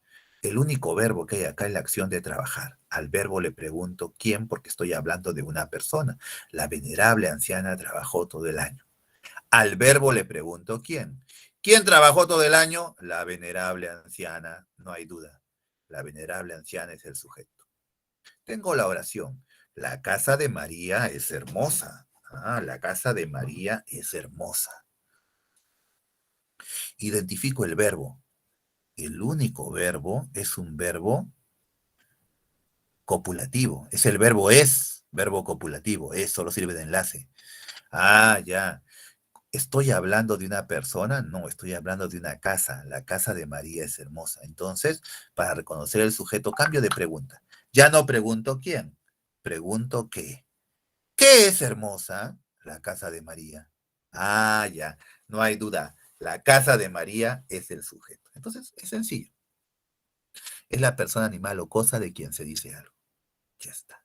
El único verbo que hay acá es la acción de trabajar. Al verbo le pregunto quién porque estoy hablando de una persona. La venerable anciana trabajó todo el año. Al verbo le pregunto quién. ¿Quién trabajó todo el año? La venerable anciana, no hay duda. La venerable anciana es el sujeto. Tengo la oración. La casa de María es hermosa. Ah, la casa de María es hermosa. Identifico el verbo. El único verbo es un verbo copulativo. Es el verbo copulativo. Es, solo sirve de enlace. Ah, ya. ¿Estoy hablando de una persona? No, estoy hablando de una casa. La casa de María es hermosa. Entonces, para reconocer el sujeto, cambio de pregunta. Ya no pregunto quién, pregunto qué. ¿Qué es hermosa? La casa de María. Ah, ya, no hay duda. La casa de María es el sujeto. Entonces, es sencillo. Es la persona, animal o cosa de quien se dice algo. Ya está.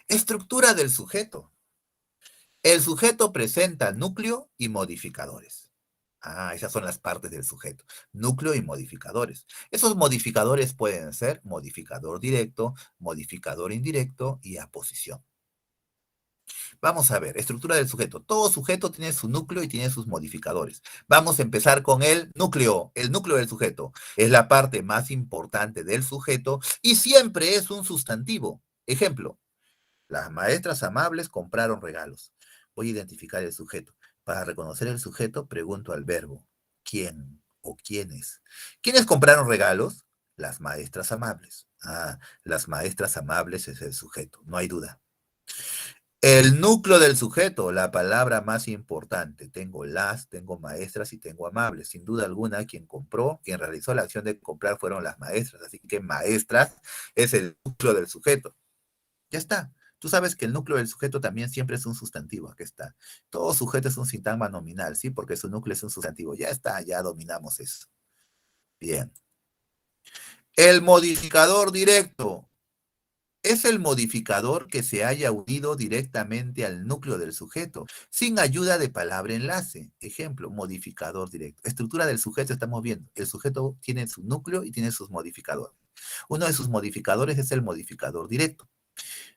Estructura del sujeto. El sujeto presenta núcleo y modificadores. Esas son las partes del sujeto. Núcleo y modificadores. Esos modificadores pueden ser modificador directo, modificador indirecto y aposición. Vamos a ver, estructura del sujeto. Todo sujeto tiene su núcleo y tiene sus modificadores. Vamos a empezar con el núcleo. El núcleo del sujeto es la parte más importante del sujeto y siempre es un sustantivo. Ejemplo, las maestras amables compraron regalos. Voy a identificar el sujeto. Para reconocer el sujeto, pregunto al verbo. ¿Quién o quiénes? ¿Quiénes compraron regalos? Las maestras amables. Las maestras amables es el sujeto, no hay duda. El núcleo del sujeto, la palabra más importante. Tengo maestras y tengo amables. Sin duda alguna, quien realizó la acción de comprar fueron las maestras. Así que maestras es el núcleo del sujeto. Ya está. Tú sabes que el núcleo del sujeto también siempre es un sustantivo. Aquí está. Todo sujeto es un sintagma nominal, ¿sí? Porque su núcleo es un sustantivo. Ya está, ya dominamos eso. Bien. El modificador directo. Es el modificador que se haya unido directamente al núcleo del sujeto, sin ayuda de palabra enlace. Ejemplo, modificador directo. Estructura del sujeto estamos viendo. El sujeto tiene su núcleo y tiene sus modificadores. Uno de sus modificadores es el modificador directo.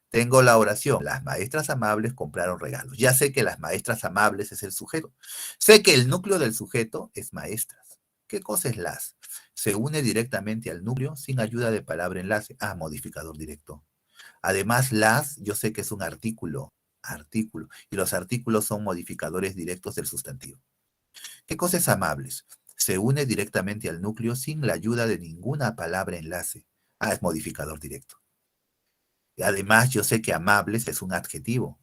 Tengo la oración. Las maestras amables compraron regalos. Ya sé que las maestras amables es el sujeto. Sé que el núcleo del sujeto es maestras. ¿Qué cosa es las? Se une directamente al núcleo sin ayuda de palabra enlace. Modificador directo. Además, yo sé que es un artículo, y los artículos son modificadores directos del sustantivo. ¿Qué cosa es amables? Se une directamente al núcleo sin la ayuda de ninguna palabra enlace. Es modificador directo. Y además, yo sé que amables es un adjetivo,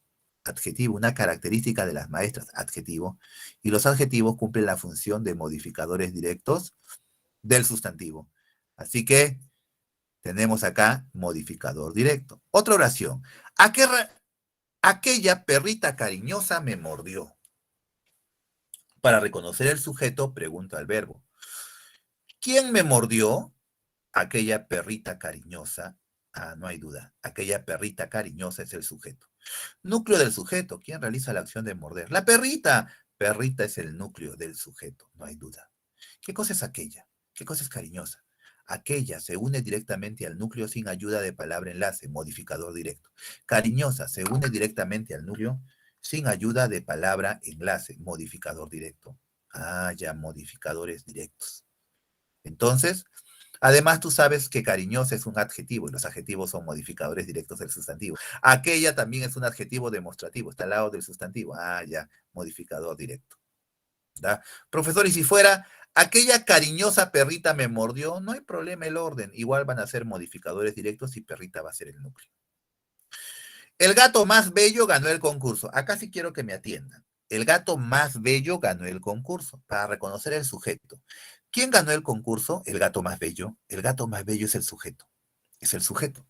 una característica de las maestras, adjetivo, y los adjetivos cumplen la función de modificadores directos del sustantivo. Así que tenemos acá modificador directo. Otra oración. Aquella perrita cariñosa me mordió. Para reconocer el sujeto, pregunto al verbo. ¿Quién me mordió? Aquella perrita cariñosa. No hay duda. Aquella perrita cariñosa es el sujeto. Núcleo del sujeto. ¿Quién realiza la acción de morder? La perrita. Perrita es el núcleo del sujeto. No hay duda. ¿Qué cosa es aquella? ¿Qué cosa es cariñosa? Aquella se une directamente al núcleo sin ayuda de palabra enlace, modificador directo. Cariñosa se une directamente al núcleo sin ayuda de palabra enlace, modificador directo. Ya, modificadores directos. Entonces, además tú sabes que cariñosa es un adjetivo y los adjetivos son modificadores directos del sustantivo. Aquella también es un adjetivo demostrativo, está al lado del sustantivo. Ya, modificador directo. ¿Da? Profesor, y si fuera aquella cariñosa perrita me mordió, no hay problema el orden. Igual van a ser modificadores directos y perrita va a ser el núcleo. El gato más bello ganó el concurso. Acá sí quiero que me atiendan. El gato más bello ganó el concurso para reconocer el sujeto. ¿Quién ganó el concurso? El gato más bello. El gato más bello es el sujeto. Es el sujeto.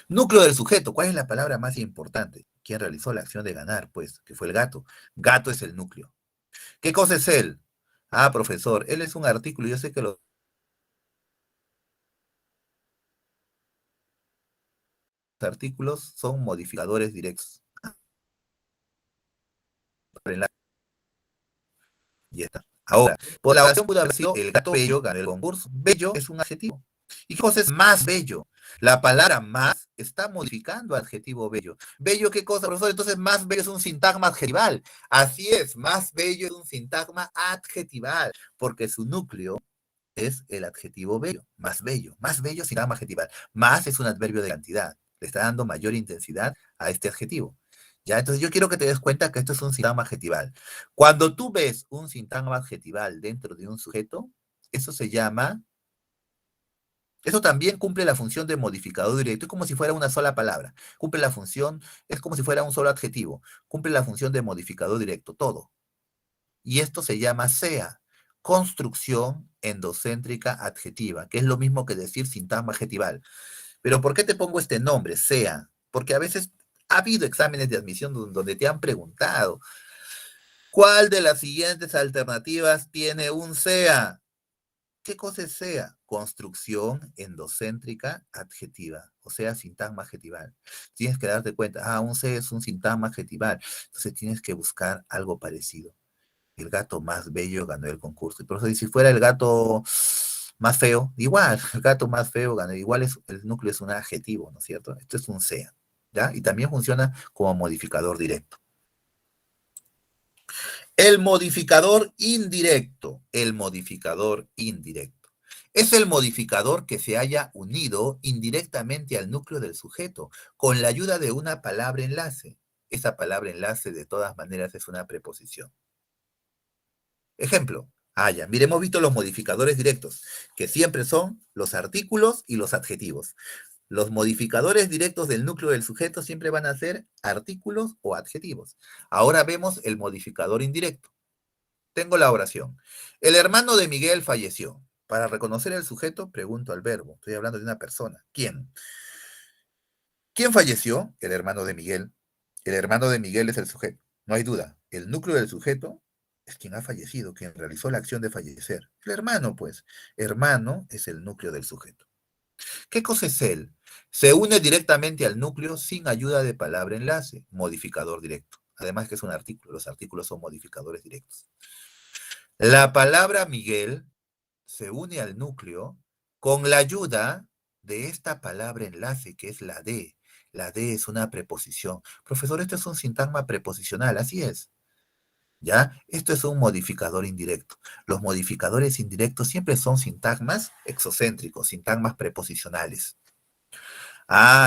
Núcleo del sujeto. ¿Cuál es la palabra más importante? ¿Quién realizó la acción de ganar? Pues, que fue el gato. Gato es el núcleo. ¿Qué cosa es él? Profesor, él es un artículo. Yo sé que los artículos son modificadores directos. Ya está. Ahora, por la oración pudo haber sido el gato bello ganó el concurso. Bello es un adjetivo. ¿Y qué cosa es más bello? La palabra más está modificando adjetivo bello. ¿Bello qué cosa, profesor? Entonces más bello es un sintagma adjetival. Así es, más bello es un sintagma adjetival, porque su núcleo es el adjetivo bello. Más bello sintagma adjetival. Más es un adverbio de cantidad. Le está dando mayor intensidad a este adjetivo. ¿Ya? Entonces yo quiero que te des cuenta que esto es un sintagma adjetival. Cuando tú ves un sintagma adjetival dentro de un sujeto, eso también cumple la función de modificador directo. Es como si fuera una sola palabra. Cumple la función, es como si fuera un solo adjetivo. Cumple la función de modificador directo, todo. Y esto se llama SEA, construcción endocéntrica adjetiva, que es lo mismo que decir sintagma adjetival. Pero ¿por qué te pongo este nombre, SEA? Porque a veces ha habido exámenes de admisión donde te han preguntado, ¿cuál de las siguientes alternativas tiene un SEA? ¿Qué cosa es SEA? construcción endocéntrica adjetiva, o sea, sintagma adjetival. Tienes que darte cuenta, un C es un sintagma adjetival, entonces tienes que buscar algo parecido. El gato más bello ganó el concurso. Y por eso, si fuera el gato más feo, igual, el gato más feo ganó, igual el núcleo es un adjetivo, ¿no es cierto? Esto es un sea, ¿ya? Y también funciona como modificador directo. El modificador indirecto, es el modificador que se haya unido indirectamente al núcleo del sujeto con la ayuda de una palabra enlace. Esa palabra enlace de todas maneras es una preposición. Ejemplo, ya, mire, hemos visto los modificadores directos, que siempre son los artículos y los adjetivos. Los modificadores directos del núcleo del sujeto siempre van a ser artículos o adjetivos. Ahora vemos el modificador indirecto. Tengo la oración. El hermano de Miguel falleció. Para reconocer el sujeto, pregunto al verbo. Estoy hablando de una persona. ¿Quién? ¿Quién falleció? El hermano de Miguel. El hermano de Miguel es el sujeto. No hay duda. El núcleo del sujeto es quien ha fallecido, quien realizó la acción de fallecer. El hermano, pues. Hermano es el núcleo del sujeto. ¿Qué cosa es él? Se une directamente al núcleo sin ayuda de palabra enlace, modificador directo. Además que es un artículo. Los artículos son modificadores directos. La palabra Miguel se une al núcleo con la ayuda de esta palabra enlace, que es la D. La D es una preposición. Profesor, esto es un sintagma preposicional, así es. ¿Ya? Esto es un modificador indirecto. Los modificadores indirectos siempre son sintagmas exocéntricos, sintagmas preposicionales.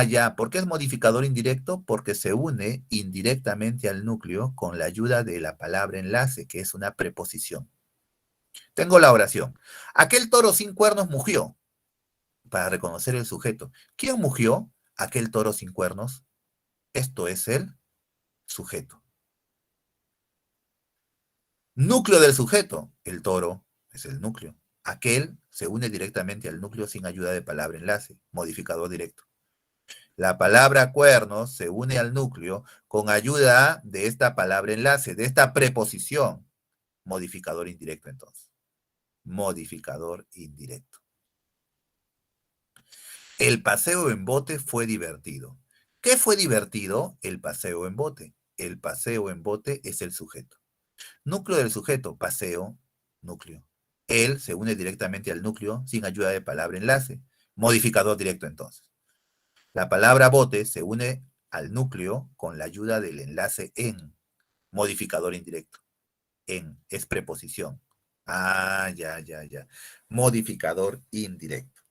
Ya. ¿Por qué es modificador indirecto? Porque se une indirectamente al núcleo con la ayuda de la palabra enlace, que es una preposición. Tengo la oración. Aquel toro sin cuernos mugió. Para reconocer el sujeto. ¿Quién mugió? Aquel toro sin cuernos. Esto es el sujeto. Núcleo del sujeto. El toro es el núcleo. Aquel se une directamente al núcleo sin ayuda de palabra enlace, modificador directo. La palabra cuernos se une al núcleo con ayuda de esta palabra enlace, de esta preposición, modificador indirecto entonces. Modificador indirecto. El paseo en bote fue divertido. ¿Qué fue divertido? El paseo en bote. El paseo en bote es el sujeto. Núcleo del sujeto, paseo, núcleo. Él se une directamente al núcleo sin ayuda de palabra enlace. Modificador directo entonces. La palabra bote se une al núcleo con la ayuda del enlace en. Modificador indirecto. En es preposición. Ya. Modificador indirecto.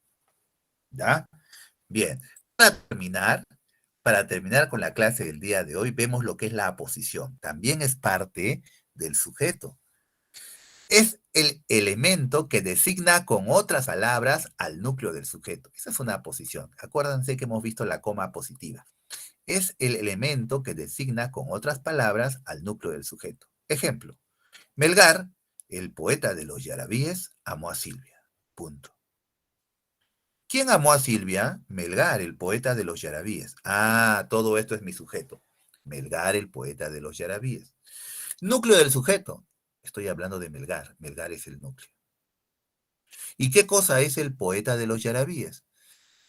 ¿Ya? Bien. Para terminar con la clase del día de hoy, vemos lo que es la aposición. También es parte del sujeto. Es el elemento que designa con otras palabras al núcleo del sujeto. Esa es una aposición. Acuérdense que hemos visto la coma positiva. Es el elemento que designa con otras palabras al núcleo del sujeto. Ejemplo, Melgar, el poeta de los yarabíes, amó a Silvia. Punto. ¿Quién amó a Silvia? Melgar, el poeta de los yarabíes. Todo esto es mi sujeto. Melgar, el poeta de los yarabíes. Núcleo del sujeto. Estoy hablando de Melgar. Melgar es el núcleo. ¿Y qué cosa es el poeta de los yarabíes?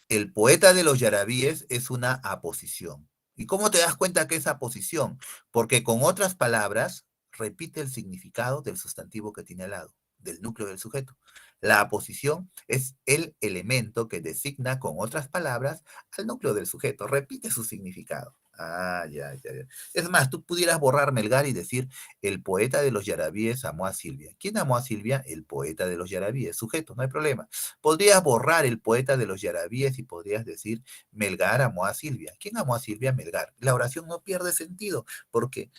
El poeta de los yarabíes es una aposición. ¿Y cómo te das cuenta que es aposición? Porque con otras palabras repite el significado del sustantivo que tiene al lado, del núcleo del sujeto. La aposición es el elemento que designa con otras palabras al núcleo del sujeto. Repite su significado. Ya. Es más, tú pudieras borrar Melgar y decir, el poeta de los yarabíes amó a Silvia. ¿Quién amó a Silvia? El poeta de los yarabíes. Sujeto, no hay problema. Podrías borrar el poeta de los yarabíes y podrías decir, Melgar amó a Silvia. ¿Quién amó a Silvia? Melgar. La oración no pierde sentido porque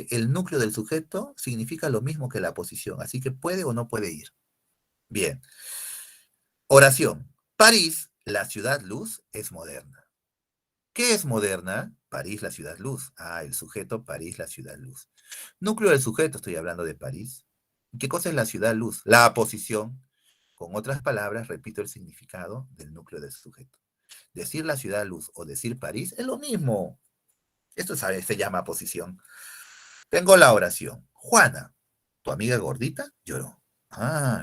el núcleo del sujeto significa lo mismo que la aposición, así que puede o no puede ir. Bien. Oración. París, la ciudad luz, es moderna. ¿Qué es moderna? París, la ciudad luz. El sujeto, París, la ciudad luz. Núcleo del sujeto, estoy hablando de París. ¿Qué cosa es la ciudad luz? La aposición. Con otras palabras, repito el significado del núcleo del sujeto. Decir la ciudad luz o decir París es lo mismo. Esto se llama aposición. Tengo la oración. Juana, tu amiga gordita, lloró.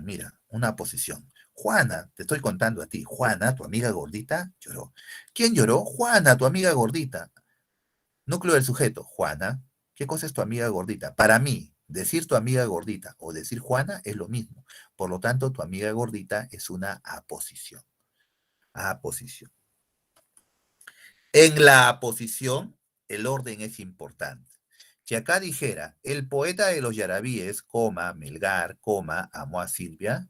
Mira, una posición. Juana, te estoy contando a ti, Juana, tu amiga gordita, lloró. ¿Quién lloró? Juana, tu amiga gordita. Núcleo del sujeto, Juana. ¿Qué cosa es tu amiga gordita? Para mí, decir tu amiga gordita o decir Juana es lo mismo. Por lo tanto, tu amiga gordita es una aposición. Aposición. En la aposición, el orden es importante. Si acá dijera, el poeta de los Yarabíes, coma, Melgar, coma, amó a Silvia,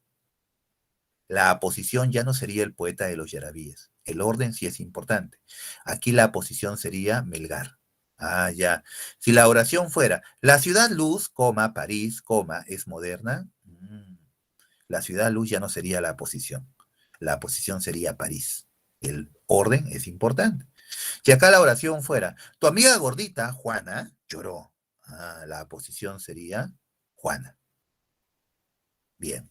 la aposición ya no sería el poeta de los Yarabíes. El orden sí es importante. Aquí la aposición sería Melgar. Ah, ya. Si la oración fuera, la ciudad luz, coma, París, coma, es moderna, la ciudad luz ya no sería la aposición. La aposición sería París. El orden es importante. Si acá la oración fuera, tu amiga gordita, Juana, lloró. Ah, la aposición sería Juana. Bien.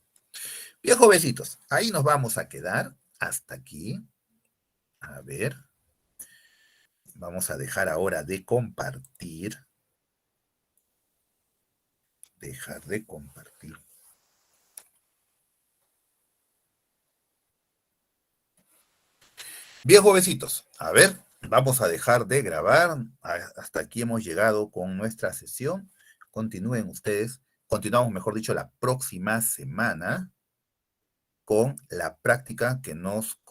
Bien, jovencitos, ahí nos vamos a quedar hasta aquí. A ver. Vamos a dejar ahora de compartir. Dejar de compartir. Bien, jovencitos, a ver, vamos a dejar de grabar. Hasta aquí hemos llegado con nuestra sesión. Continúen ustedes. Continuamos, mejor dicho, la próxima semana con la práctica que nos